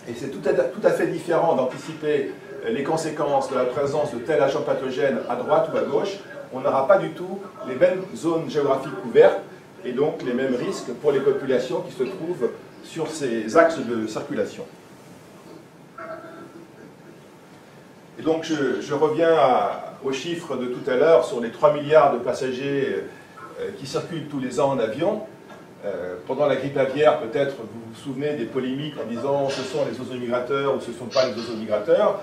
Et c'est tout à fait différent d'anticiper les conséquences de la présence de tel agent pathogène à droite ou à gauche. On n'aura pas du tout les mêmes zones géographiques couvertes et donc les mêmes risques pour les populations qui se trouvent sur ces axes de circulation. Et donc je reviens aux chiffres de tout à l'heure sur les 3 milliards de passagers qui circulent tous les ans en avion. Pendant la grippe aviaire, peut-être vous vous souvenez des polémiques en disant ce sont les oiseaux migrateurs ou ce ne sont pas les oiseaux migrateurs.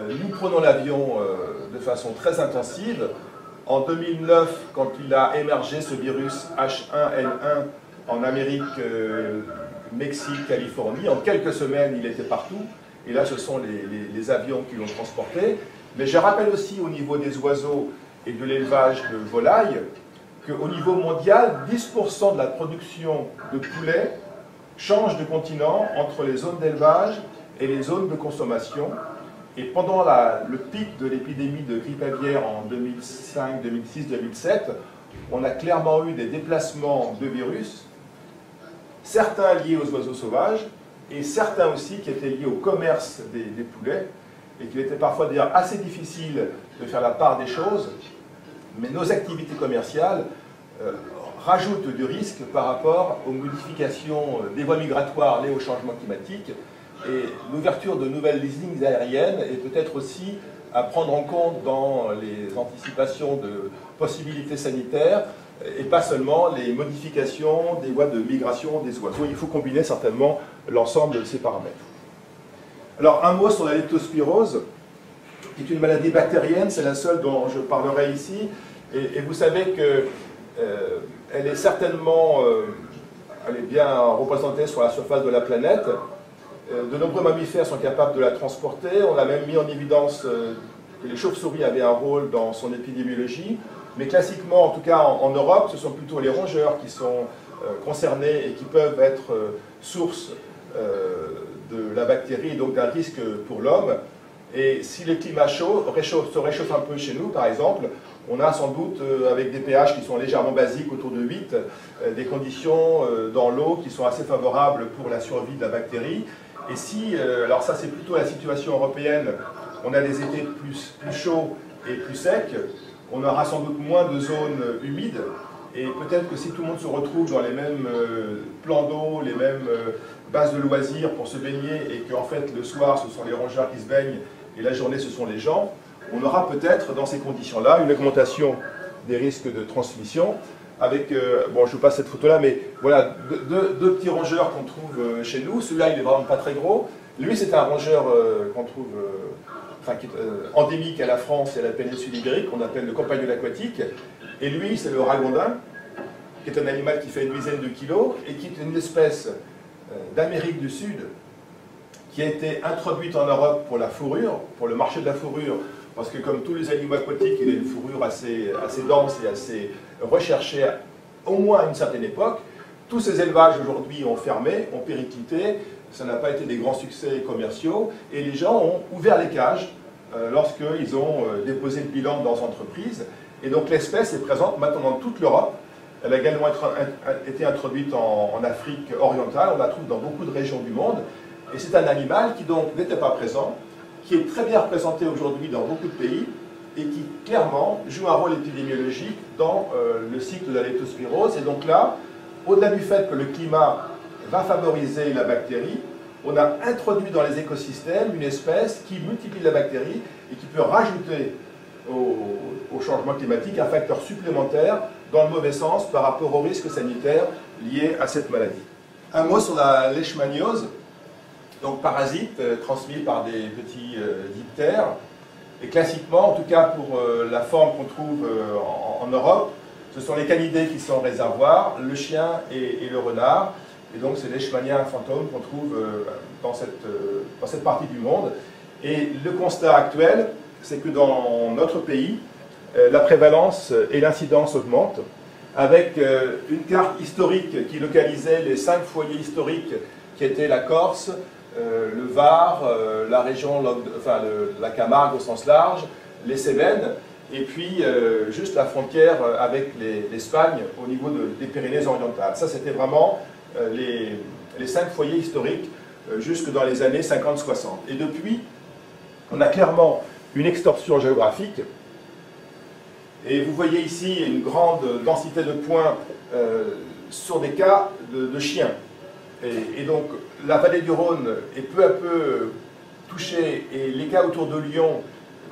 Nous prenons l'avion de façon très intensive. En 2009, quand il a émergé ce virus H1N1 en Amérique, Mexique, Californie, en quelques semaines il était partout. Et là ce sont les avions qui l'ont transporté. Mais je rappelle aussi au niveau des oiseaux et de l'élevage de volailles, qu'au niveau mondial, 10% de la production de poulet change de continent entre les zones d'élevage et les zones de consommation. Et pendant le pic de l'épidémie de grippe aviaire en 2005, 2006, 2007, on a clairement eu des déplacements de virus, certains liés aux oiseaux sauvages et certains aussi qui étaient liés au commerce des poulets et qu'il était parfois d'ailleurs assez difficile de faire la part des choses. Mais nos activités commerciales rajoutent du risque par rapport aux modifications des voies migratoires liées au changement climatique. Et l'ouverture de nouvelles lignes aériennes est peut-être aussi à prendre en compte dans les anticipations de possibilités sanitaires et pas seulement les modifications des voies de migration des oiseaux. Il faut combiner certainement l'ensemble de ces paramètres. Alors un mot sur la leptospirose, qui est une maladie bactérienne, c'est la seule dont je parlerai ici. Et vous savez qu'elle est certainement elle est bien représentée sur la surface de la planète. De nombreux mammifères sont capables de la transporter. On a même mis en évidence que les chauves-souris avaient un rôle dans son épidémiologie. Mais classiquement, en tout cas en Europe, ce sont plutôt les rongeurs qui sont concernés et qui peuvent être source de la bactérie et donc d'un risque pour l'homme. Et si le climat chaud se réchauffe un peu chez nous, par exemple, on a sans doute, avec des pH qui sont légèrement basiques, autour de 8, des conditions dans l'eau qui sont assez favorables pour la survie de la bactérie. Et si, alors ça c'est plutôt la situation européenne, on a des étés plus chauds et plus secs, on aura sans doute moins de zones humides, et peut-être que si tout le monde se retrouve dans les mêmes plans d'eau, les mêmes bases de loisirs pour se baigner, et qu'en fait le soir ce sont les rongeurs qui se baignent, et la journée ce sont les gens, on aura peut-être dans ces conditions-là une augmentation des risques de transmission, avec, bon je vous passe cette photo-là, mais voilà, deux petits rongeurs qu'on trouve chez nous. Celui-là il est vraiment pas très gros, lui c'est un rongeur qu'on trouve enfin, qui est endémique à la France et à la péninsule ibérique, qu'on appelle le campagnol aquatique, et lui c'est le ragondin, qui est un animal qui fait une dizaine de kilos, et qui est une espèce d'Amérique du Sud, qui a été introduite en Europe pour la fourrure, pour le marché de la fourrure, parce que comme tous les animaux aquatiques, il a une fourrure assez dense et assez recherchée, au moins à une certaine époque. Tous ces élevages aujourd'hui ont fermé, ont périclité, ça n'a pas été des grands succès commerciaux, et les gens ont ouvert les cages lorsqu'ils ont déposé le bilan dans leurs entreprises. Et donc l'espèce est présente maintenant dans toute l'Europe. Elle a également été introduite en Afrique orientale, on la trouve dans beaucoup de régions du monde. Et c'est un animal qui donc n'était pas présent, qui est très bien représenté aujourd'hui dans beaucoup de pays, et qui clairement joue un rôle épidémiologique dans le cycle de la leptospirose. Et donc là, au-delà du fait que le climat va favoriser la bactérie, on a introduit dans les écosystèmes une espèce qui multiplie la bactérie et qui peut rajouter au changement climatique un facteur supplémentaire dans le mauvais sens par rapport aux risques sanitaires liés à cette maladie. Un mot sur la leishmaniose, donc parasite transmis par des petits diptères. Et classiquement, en tout cas pour la forme qu'on trouve en Europe, ce sont les canidés qui sont réservoirs, le chien et le renard. Et donc c'est leishmania fantôme qu'on trouve dans cette partie du monde. Et le constat actuel, c'est que dans notre pays, la prévalence et l'incidence augmentent, avec une carte historique qui localisait les 5 foyers historiques qui étaient la Corse, le Var, la région, enfin la Camargue au sens large, les Cévennes, et puis juste la frontière avec l'Espagne au niveau des Pyrénées orientales. Ça c'était vraiment les 5 foyers historiques jusque dans les années 50-60. Et depuis, on a clairement une extorsion géographique. Et vous voyez ici une grande densité de points sur des cas de chiens. Et donc la vallée du Rhône est peu à peu touchée, et les cas autour de Lyon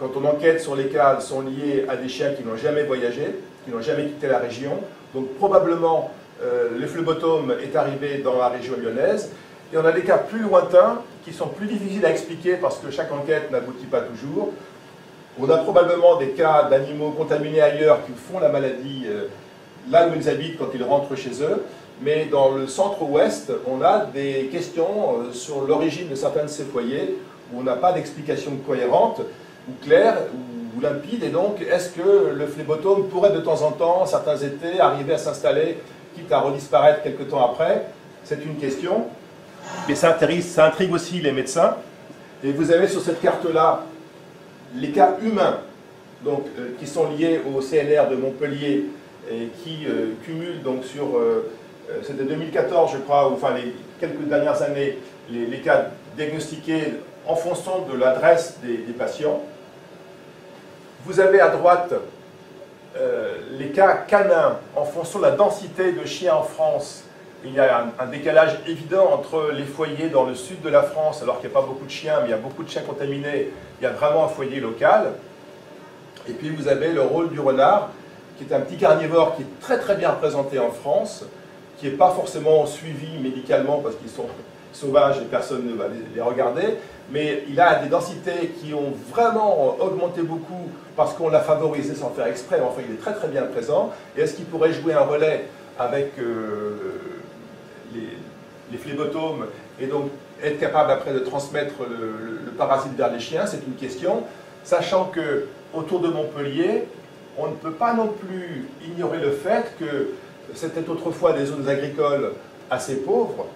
quand on enquête sur les cas, sont liés à des chiens qui n'ont jamais voyagé, qui n'ont jamais quitté la région. Donc probablement, le phlébotome est arrivé dans la région lyonnaise. Et on a des cas plus lointains qui sont plus difficiles à expliquer parce que chaque enquête n'aboutit pas toujours. On a probablement des cas d'animaux contaminés ailleurs qui font la maladie là où ils habitent quand ils rentrent chez eux. Mais dans le centre-ouest, on a des questions sur l'origine de certains de ces foyers où on n'a pas d'explication cohérente ou claire ou limpide. Et donc, est-ce que le phlébotome pourrait de temps en temps, certains étés, arriver à s'installer, quitte à redisparaître quelque temps après? C'est une question. Mais ça intrigue aussi les médecins. Et vous avez sur cette carte-là les cas humains donc, qui sont liés au CNR de Montpellier et qui cumulent donc sur, c'était 2014 je crois, ou enfin les quelques dernières années, les cas diagnostiqués en fonction de l'adresse des patients. Vous avez à droite les cas canins en fonction de la densité de chiens en France. Il y a un décalage évident entre les foyers dans le sud de la France, alors qu'il n'y a pas beaucoup de chiens, mais il y a beaucoup de chiens contaminés. Il y a vraiment un foyer local. Et puis vous avez le rôle du renard, qui est un petit carnivore qui est très très bien représenté en France, qui n'est pas forcément suivi médicalement parce qu'ils sont sauvages et personne ne va les regarder, mais il a des densités qui ont vraiment augmenté beaucoup parce qu'on l'a favorisé sans faire exprès. Enfin, il est très très bien présent. Et est-ce qu'il pourrait jouer un relais avec les phlébotomes et donc être capable après de transmettre le parasite vers les chiens? C'est une question, sachant que autour de Montpellier, on ne peut pas non plus ignorer le fait que c'était autrefois des zones agricoles assez pauvres,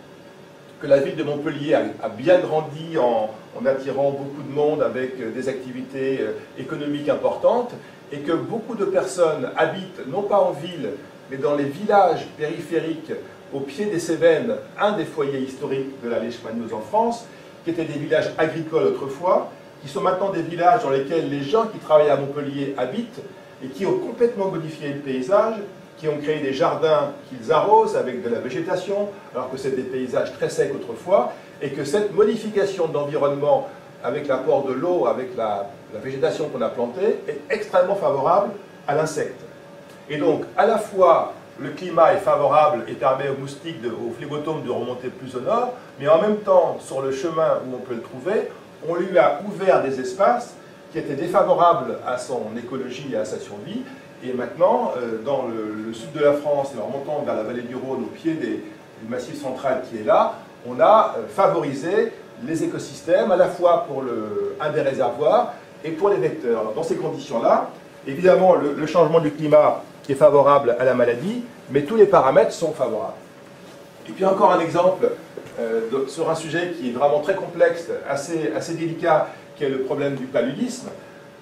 que la ville de Montpellier a bien grandi en attirant beaucoup de monde avec des activités économiques importantes, et que beaucoup de personnes habitent non pas en ville, mais dans les villages périphériques au pied des Cévennes, un des foyers historiques de la leishmaniose en France, qui étaient des villages agricoles autrefois, qui sont maintenant des villages dans lesquels les gens qui travaillent à Montpellier habitent et qui ont complètement modifié le paysage, qui ont créé des jardins qu'ils arrosent avec de la végétation, alors que c'est des paysages très secs autrefois, et que cette modification d'environnement avec l'apport de l'eau, avec la végétation qu'on a plantée, est extrêmement favorable à l'insecte. Et donc, à la fois, le climat est favorable et permet aux moustiques, aux phlébotomes de remonter plus au nord, mais en même temps, sur le chemin où on peut le trouver, on lui a ouvert des espaces qui étaient défavorables à son écologie et à sa survie. Et maintenant, dans le sud de la France, en remontant vers la vallée du Rhône, au pied du massif central qui est là, on a favorisé les écosystèmes, à la fois pour un des réservoirs et pour les vecteurs. Alors, dans ces conditions-là, évidemment, le changement du climat est favorable à la maladie, mais tous les paramètres sont favorables. Et puis encore un exemple sur un sujet qui est vraiment très complexe, assez délicat, qui est le problème du paludisme,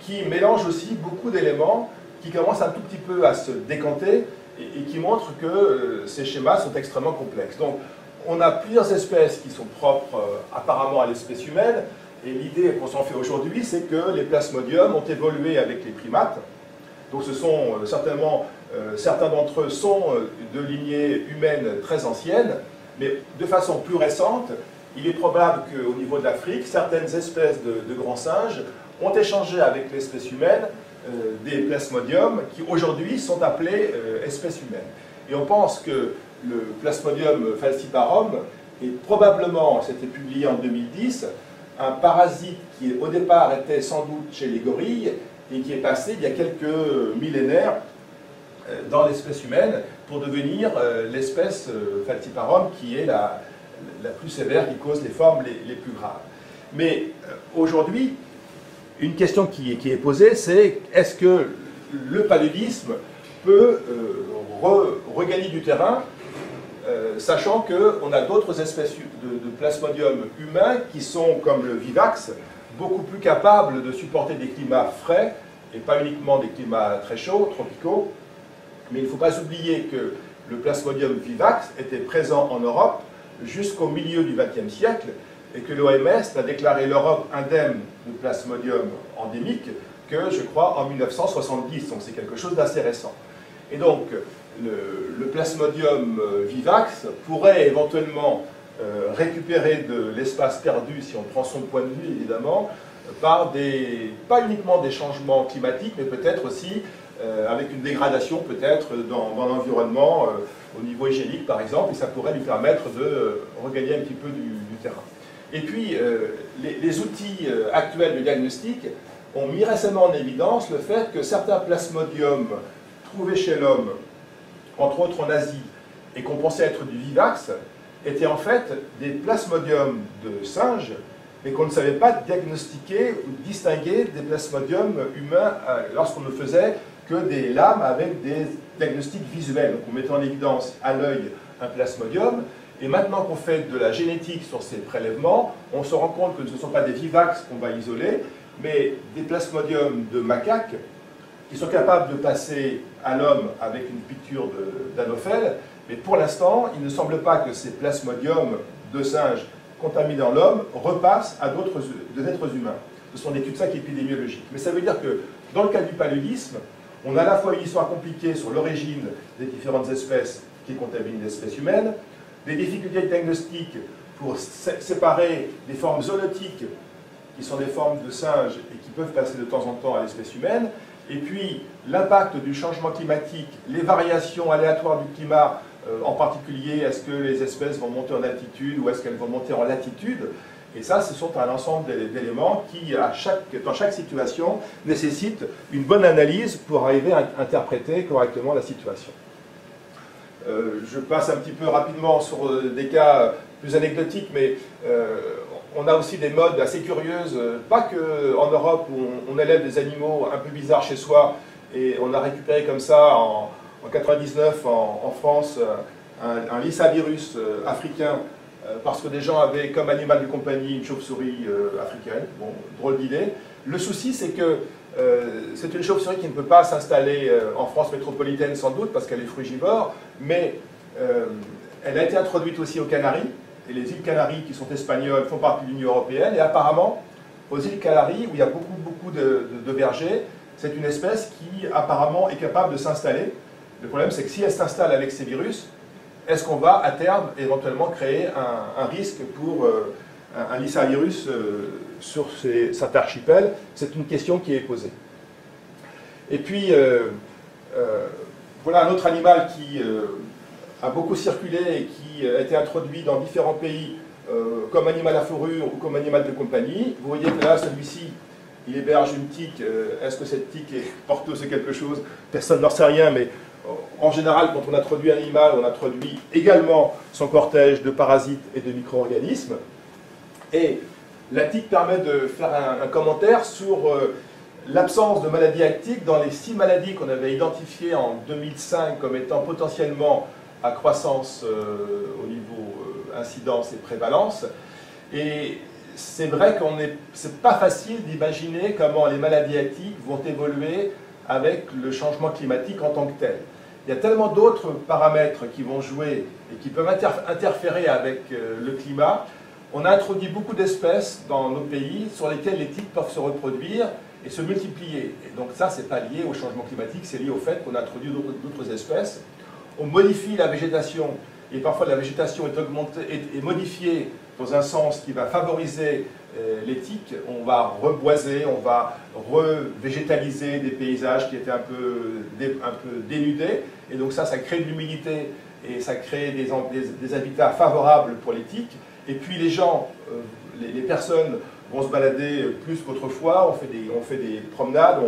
qui mélange aussi beaucoup d'éléments qui commencent un tout petit peu à se décanter et qui montrent que ces schémas sont extrêmement complexes. Donc, on a plusieurs espèces qui sont propres apparemment à l'espèce humaine, et l'idée qu'on s'en fait aujourd'hui, c'est que les plasmodiums ont évolué avec les primates. Donc ce sont certainement, certains d'entre eux sont de lignée humaine très ancienne, mais de façon plus récente, il est probable qu'au niveau de l'Afrique, certaines espèces de grands singes ont échangé avec l'espèce humaine des plasmodiums qui aujourd'hui sont appelés espèces humaines. Et on pense que le plasmodium falciparum est probablement, c'était publié en 2010, un parasite qui au départ était sans doute chez les gorilles et qui est passé il y a quelques millénaires dans l'espèce humaine pour devenir l'espèce falciparum qui est la plus sévère, qui cause les formes les plus graves. Mais aujourd'hui, une question qui est posée, c'est est-ce que le paludisme peut regagner du terrain, sachant qu'on a d'autres espèces de plasmodium humains qui sont, comme le vivax, beaucoup plus capables de supporter des climats frais, et pas uniquement des climats très chauds, tropicaux. Mais il ne faut pas oublier que le plasmodium vivax était présent en Europe jusqu'au milieu du XXe siècle, et que l'OMS a déclaré l'Europe indemne de plasmodium endémique que, je crois, en 1970. Donc c'est quelque chose d'assez récent. Et donc, le plasmodium vivax pourrait éventuellement récupérer de l'espace perdu, si on prend son point de vue évidemment, par pas uniquement des changements climatiques, mais peut-être aussi avec une dégradation peut-être dans l'environnement, au niveau hygiénique par exemple, et ça pourrait lui permettre de regagner un petit peu du terrain. Et puis, les outils actuels de diagnostic ont mis récemment en évidence le fait que certains plasmodiums trouvés chez l'homme, entre autres en Asie, et qu'on pensait être du vivax, étaient en fait des plasmodiums de singes, mais qu'on ne savait pas diagnostiquer ou distinguer des plasmodiums humains lorsqu'on ne faisait que des lames avec des diagnostics visuels. Donc on mettait en évidence à l'œil un plasmodium, et maintenant qu'on fait de la génétique sur ces prélèvements, on se rend compte que ce ne sont pas des vivax qu'on va isoler, mais des plasmodiums de macaques qui sont capables de passer à l'homme avec une piqûre d'anophèle, mais pour l'instant, il ne semble pas que ces plasmodiums de singes contaminés dans l'homme repassent à d'autres êtres humains. Ce sont des cul-de-sac épidémiologiques. Mais ça veut dire que dans le cas du paludisme, on a à la fois une histoire compliquée sur l'origine des différentes espèces qui contaminent l'espèce humaine, des difficultés de diagnostic pour séparer des formes zoonotiques qui sont des formes de singes et qui peuvent passer de temps en temps à l'espèce humaine, et puis l'impact du changement climatique, les variations aléatoires du climat, en particulier, est-ce que les espèces vont monter en altitude ou est-ce qu'elles vont monter en latitude? Et ça, ce sont un ensemble d'éléments qui, dans chaque situation, nécessitent une bonne analyse pour arriver à interpréter correctement la situation. Je passe un petit peu rapidement sur des cas plus anecdotiques, mais on a aussi des modes assez curieuses, pas qu'en Europe où on élève des animaux un peu bizarres chez soi, et on a récupéré comme ça en 99 en France un lissavirus africain parce que des gens avaient comme animal de compagnie une chauve-souris africaine. Bon, drôle d'idée. Le souci, c'est que c'est une chauve-souris qui ne peut pas s'installer en France métropolitaine sans doute parce qu'elle est frugivore, mais elle a été introduite aussi aux Canaries, et les îles Canaries qui sont espagnoles font partie de l'Union européenne, et apparemment, aux îles Canaries, où il y a beaucoup de bergers, c'est une espèce qui apparemment est capable de s'installer. Le problème, c'est que si elle s'installe avec ces virus, est-ce qu'on va à terme éventuellement créer un risque pour un lissavirus sur cet archipel? C'est une question qui est posée. Et puis, voilà un autre animal qui a beaucoup circulé et qui a été introduit dans différents pays comme animal à fourrure ou comme animal de compagnie. Vous voyez que là, celui-ci, il héberge une tique. Est-ce que cette tique est porteuse de quelque chose? Personne n'en sait rien, mais en général, quand on introduit un animal, on introduit également son cortège de parasites et de micro-organismes. Et la tique permet de faire un commentaire sur l'absence de maladies actiques dans les 6 maladies qu'on avait identifiées en 2005 comme étant potentiellement à croissance au niveau incidence et prévalence. Et c'est vrai que c'est pas facile d'imaginer comment les maladies actiques vont évoluer avec le changement climatique en tant que tel. Il y a tellement d'autres paramètres qui vont jouer et qui peuvent interférer avec le climat. On a introduit beaucoup d'espèces dans nos pays sur lesquelles les tiques peuvent se reproduire et se multiplier. Et donc ça, c'est pas lié au changement climatique, c'est lié au fait qu'on a introduit d'autres espèces. On modifie la végétation, et parfois la végétation est modifiée dans un sens qui va favoriser les tiques. On va reboiser, on va revégétaliser des paysages qui étaient un peu dénudés, et donc ça crée de l'humidité et ça crée des habitats favorables pour les tiques. Et puis les gens, les personnes vont se balader plus qu'autrefois, on fait des promenades,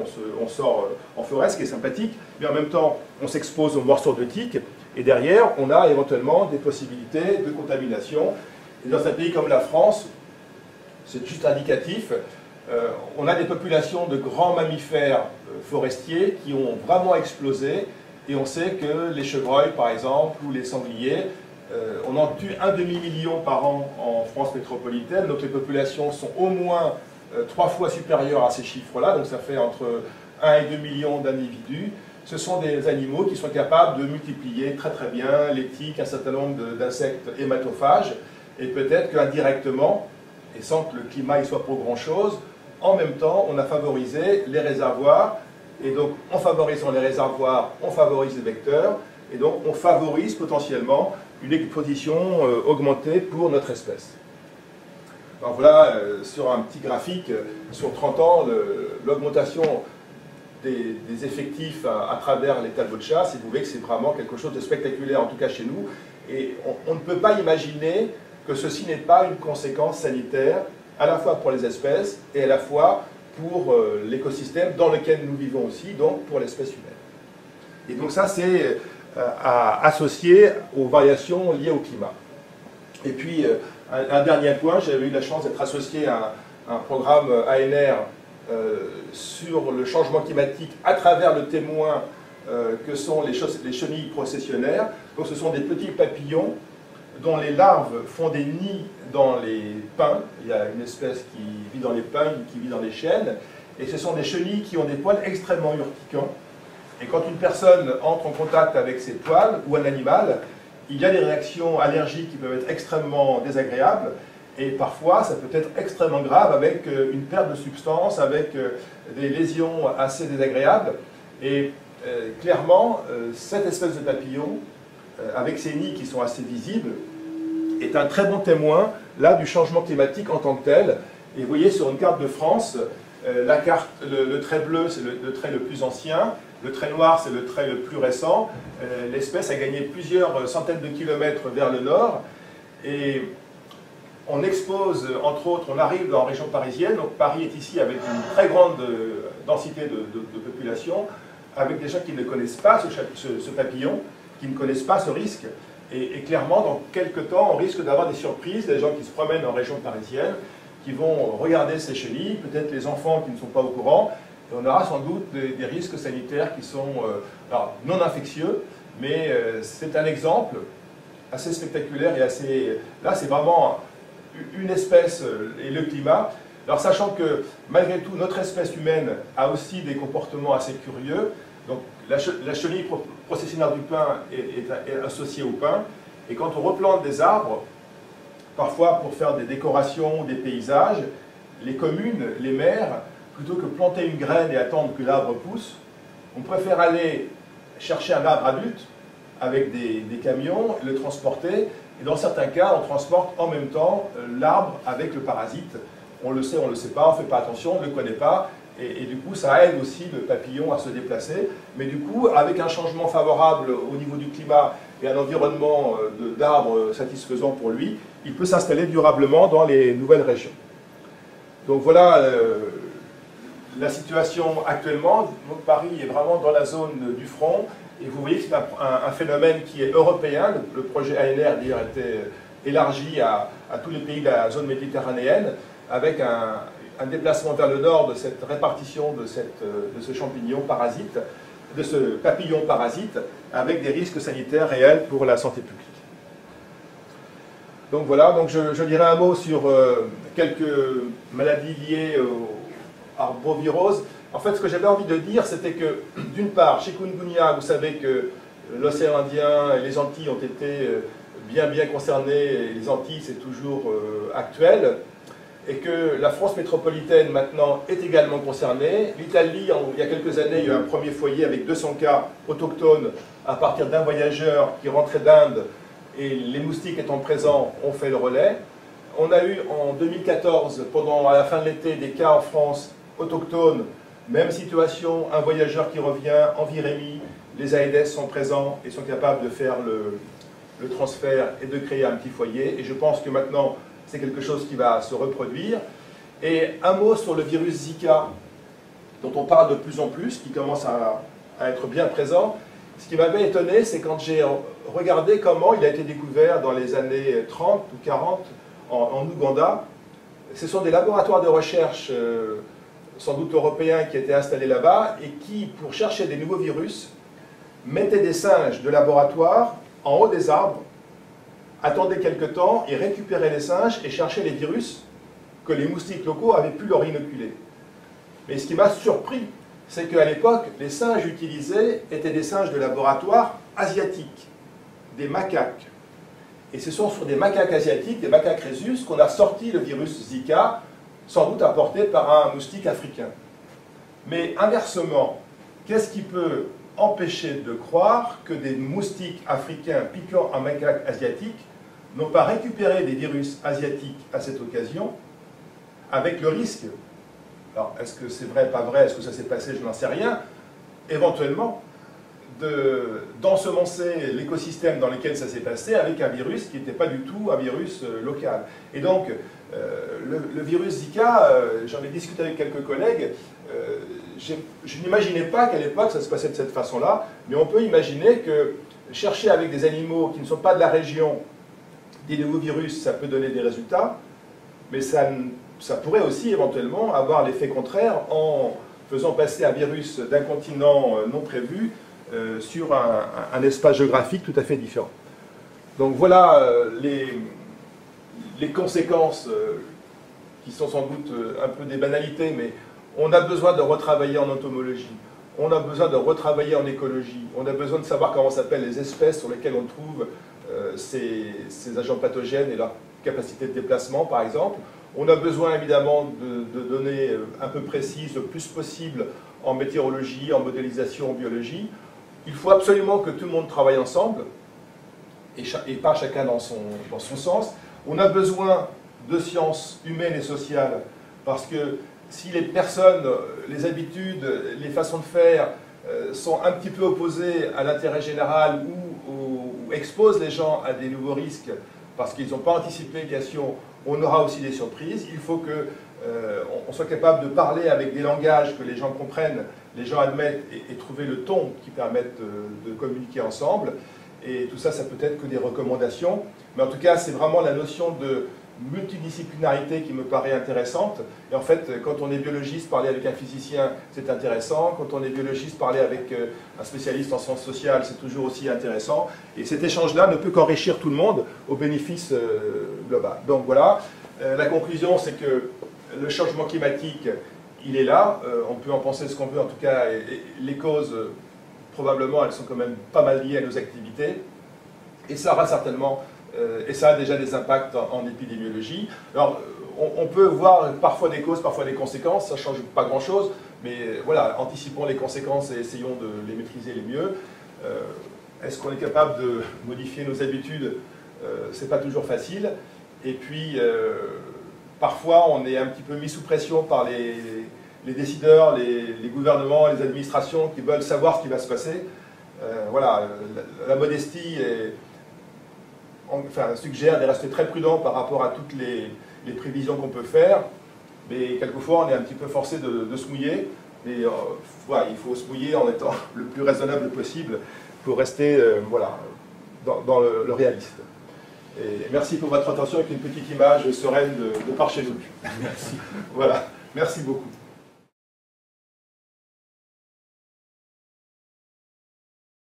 on sort en forêt, ce qui est sympathique, mais en même temps on s'expose aux morsures de tiques, et derrière on a éventuellement des possibilités de contamination. Et dans un pays comme la France, c'est juste indicatif, on a des populations de grands mammifères forestiers qui ont vraiment explosé, et on sait que les chevreuils par exemple, ou les sangliers, on en tue 1 demi-million par an en France métropolitaine, donc les populations sont au moins 3 fois supérieures à ces chiffres-là, donc ça fait entre 1 et 2 millions d'individus. Ce sont des animaux qui sont capables de multiplier très très bien les tiques, un certain nombre d'insectes hématophages, et peut-être qu'indirectement, et sans que le climat y soit pour grand-chose, en même temps, on a favorisé les réservoirs, et donc en favorisant les réservoirs, on favorise les vecteurs, et donc on favorise potentiellement une exposition augmentée pour notre espèce. Alors voilà, sur un petit graphique, sur 30 ans, l'augmentation des effectifs à travers l'état de votre chasse, et vous voyez que c'est vraiment quelque chose de spectaculaire, en tout cas chez nous. Et on ne peut pas imaginer que ceci n'est pas une conséquence sanitaire, à la fois pour les espèces et à la fois pour l'écosystème dans lequel nous vivons aussi, donc pour l'espèce humaine. Et donc ça, c'est associé aux variations liées au climat. Et puis, un dernier point, j'avais eu la chance d'être associé à un programme ANR sur le changement climatique à travers le témoin que sont les chenilles processionnaires. Donc ce sont des petits papillons dont les larves font des nids dans les pins. Il y a une espèce qui vit dans les pins, une qui vit dans les chênes. Et ce sont des chenilles qui ont des poils extrêmement urticants. Et quand une personne entre en contact avec ces poils ou un animal, il y a des réactions allergiques qui peuvent être extrêmement désagréables. Et parfois, ça peut être extrêmement grave avec une perte de substance, avec des lésions assez désagréables. Et clairement, cette espèce de papillon, avec ses nids qui sont assez visibles, est un très bon témoin là du changement climatique en tant que tel. Et vous voyez sur une carte de France, la carte, le trait bleu, c'est le trait le plus ancien, le trait noir, c'est le trait le plus récent. L'espèce a gagné plusieurs centaines de kilomètres vers le nord. Et on expose, entre autres, on arrive dans la région parisienne. Donc Paris est ici avec une très grande densité de population, avec des gens qui ne connaissent pas ce papillon, qui ne connaissent pas ce risque. Et clairement, dans quelques temps, on risque d'avoir des surprises, des gens qui se promènent en région parisienne, qui vont regarder ces chenilles, peut-être les enfants qui ne sont pas au courant, et on aura sans doute des risques sanitaires qui sont alors, non infectieux, mais c'est un exemple assez spectaculaire et assez... Là, c'est vraiment une espèce et le climat. Alors, sachant que, malgré tout, notre espèce humaine a aussi des comportements assez curieux. Donc, la chenille processionnaire du pin est associée au pin. Et quand on replante des arbres, parfois pour faire des décorations, des paysages, les communes, les maires, plutôt que planter une graine et attendre que l'arbre pousse, on préfère aller chercher un arbre adulte avec des camions, le transporter, et dans certains cas, on transporte en même temps l'arbre avec le parasite. On le sait, on ne le sait pas, on ne fait pas attention, on ne le connaît pas, et du coup, ça aide aussi le papillon à se déplacer. Mais du coup, avec un changement favorable au niveau du climat et un environnement d'arbres satisfaisant pour lui, il peut s'installer durablement dans les nouvelles régions. Donc voilà la situation actuellement. Donc Paris est vraiment dans la zone du front, et vous voyez que c'est un phénomène qui est européen. Le projet ANR d'ailleurs a été élargi à tous les pays de la zone méditerranéenne, avec un déplacement vers le nord de cette répartition de ce champignon parasite, de ce papillon parasite, avec des risques sanitaires réels pour la santé publique. Donc voilà, donc je dirais un mot sur quelques maladies liées aux arboviroses. En fait, ce que j'avais envie de dire, c'était que, d'une part, chikungunya, vous savez que l'océan Indien et les Antilles ont été bien concernés, et les Antilles, c'est toujours actuel, et que la France métropolitaine, maintenant, est également concernée. L'Italie, il y a quelques années, il y a eu un premier foyer avec 200 cas autochtones à partir d'un voyageur qui rentrait d'Inde, et les moustiques étant présents, ont fait le relais. On a eu en 2014, à la fin de l'été, des cas en France autochtones, même situation, un voyageur qui revient en virémie, les AEDES sont présents et sont capables de faire le transfert et de créer un petit foyer. Et je pense que maintenant, c'est quelque chose qui va se reproduire. Et un mot sur le virus Zika, dont on parle de plus en plus, qui commence à être bien présent. Ce qui m'avait étonné, c'est quand j'ai regardé comment il a été découvert dans les années 30 ou 40 en Ouganda. Ce sont des laboratoires de recherche, sans doute européens, qui étaient installés là-bas et qui, pour chercher des nouveaux virus, mettaient des singes de laboratoire en haut des arbres, attendaient quelque temps et récupéraient les singes et cherchaient les virus que les moustiques locaux avaient pu leur inoculer. Mais ce qui m'a surpris, c'est qu'à l'époque, les singes utilisés étaient des singes de laboratoire asiatiques, des macaques. Et ce sont sur des macaques asiatiques, des macaques rhésus, qu'on a sorti le virus Zika, sans doute apporté par un moustique africain. Mais inversement, qu'est-ce qui peut empêcher de croire que des moustiques africains piquant un macaque asiatique n'ont pas récupéré des virus asiatiques à cette occasion avec le risque, alors est-ce que c'est vrai, pas vrai, est-ce que ça s'est passé, je n'en sais rien, éventuellement, d'ensemencer l'écosystème dans lequel ça s'est passé avec un virus qui n'était pas du tout un virus local. Et donc, le virus Zika, j'en ai discuté avec quelques collègues, je n'imaginais pas qu'à l'époque ça se passait de cette façon-là, mais on peut imaginer que chercher avec des animaux qui ne sont pas de la région des nouveaux virus, ça peut donner des résultats, mais ça pourrait aussi éventuellement avoir l'effet contraire en faisant passer un virus d'un continent non prévu sur un espace géographique tout à fait différent. Donc voilà les conséquences qui sont sans doute un peu des banalités, mais on a besoin de retravailler en entomologie, on a besoin de retravailler en écologie, on a besoin de savoir comment s'appellent les espèces sur lesquelles on trouve ces agents pathogènes et leur capacité de déplacement, par exemple. On a besoin évidemment de données un peu précises, le plus possible en météorologie, en modélisation, en biologie. Il faut absolument que tout le monde travaille ensemble, et pas chacun dans son sens. On a besoin de sciences humaines et sociales, parce que si les personnes, les habitudes, les façons de faire sont un petit peu opposées à l'intérêt général ou exposent les gens à des nouveaux risques, parce qu'ils n'ont pas anticipé bien sûr, on aura aussi des surprises. Il faut qu'on soit capable de parler avec des langages que les gens comprennent, les gens admettent et trouver le ton qui permette de communiquer ensemble. Et tout ça, ça peut être que des recommandations. Mais en tout cas, c'est vraiment la notion de multidisciplinarité qui me paraît intéressante. Et en fait, quand on est biologiste, parler avec un physicien, c'est intéressant. Quand on est biologiste, parler avec un spécialiste en sciences sociales, c'est toujours aussi intéressant. Et cet échange-là ne peut qu'enrichir tout le monde au bénéfice global. Donc voilà, la conclusion, c'est que le changement climatique, il est là. On peut en penser ce qu'on veut, en tout cas, et les causes, probablement, elles sont quand même pas mal liées à nos activités. Et ça aura certainement... et ça a déjà des impacts en épidémiologie. Alors, on peut voir parfois des causes, parfois des conséquences, ça ne change pas grand-chose, mais voilà, anticipons les conséquences et essayons de les maîtriser les mieux. Est-ce qu'on est capable de modifier nos habitudes? C'est pas toujours facile. Et puis, parfois, on est un petit peu mis sous pression par les décideurs, les gouvernements, les administrations qui veulent savoir ce qui va se passer. Voilà, la modestie suggère de rester très prudent par rapport à toutes les prévisions qu'on peut faire, mais quelquefois on est un petit peu forcé de se mouiller, et voilà, il faut se mouiller en étant le plus raisonnable possible pour rester voilà, dans le réaliste. Et merci pour votre attention avec une petite image sereine de par chez nous. Merci. Voilà, merci beaucoup.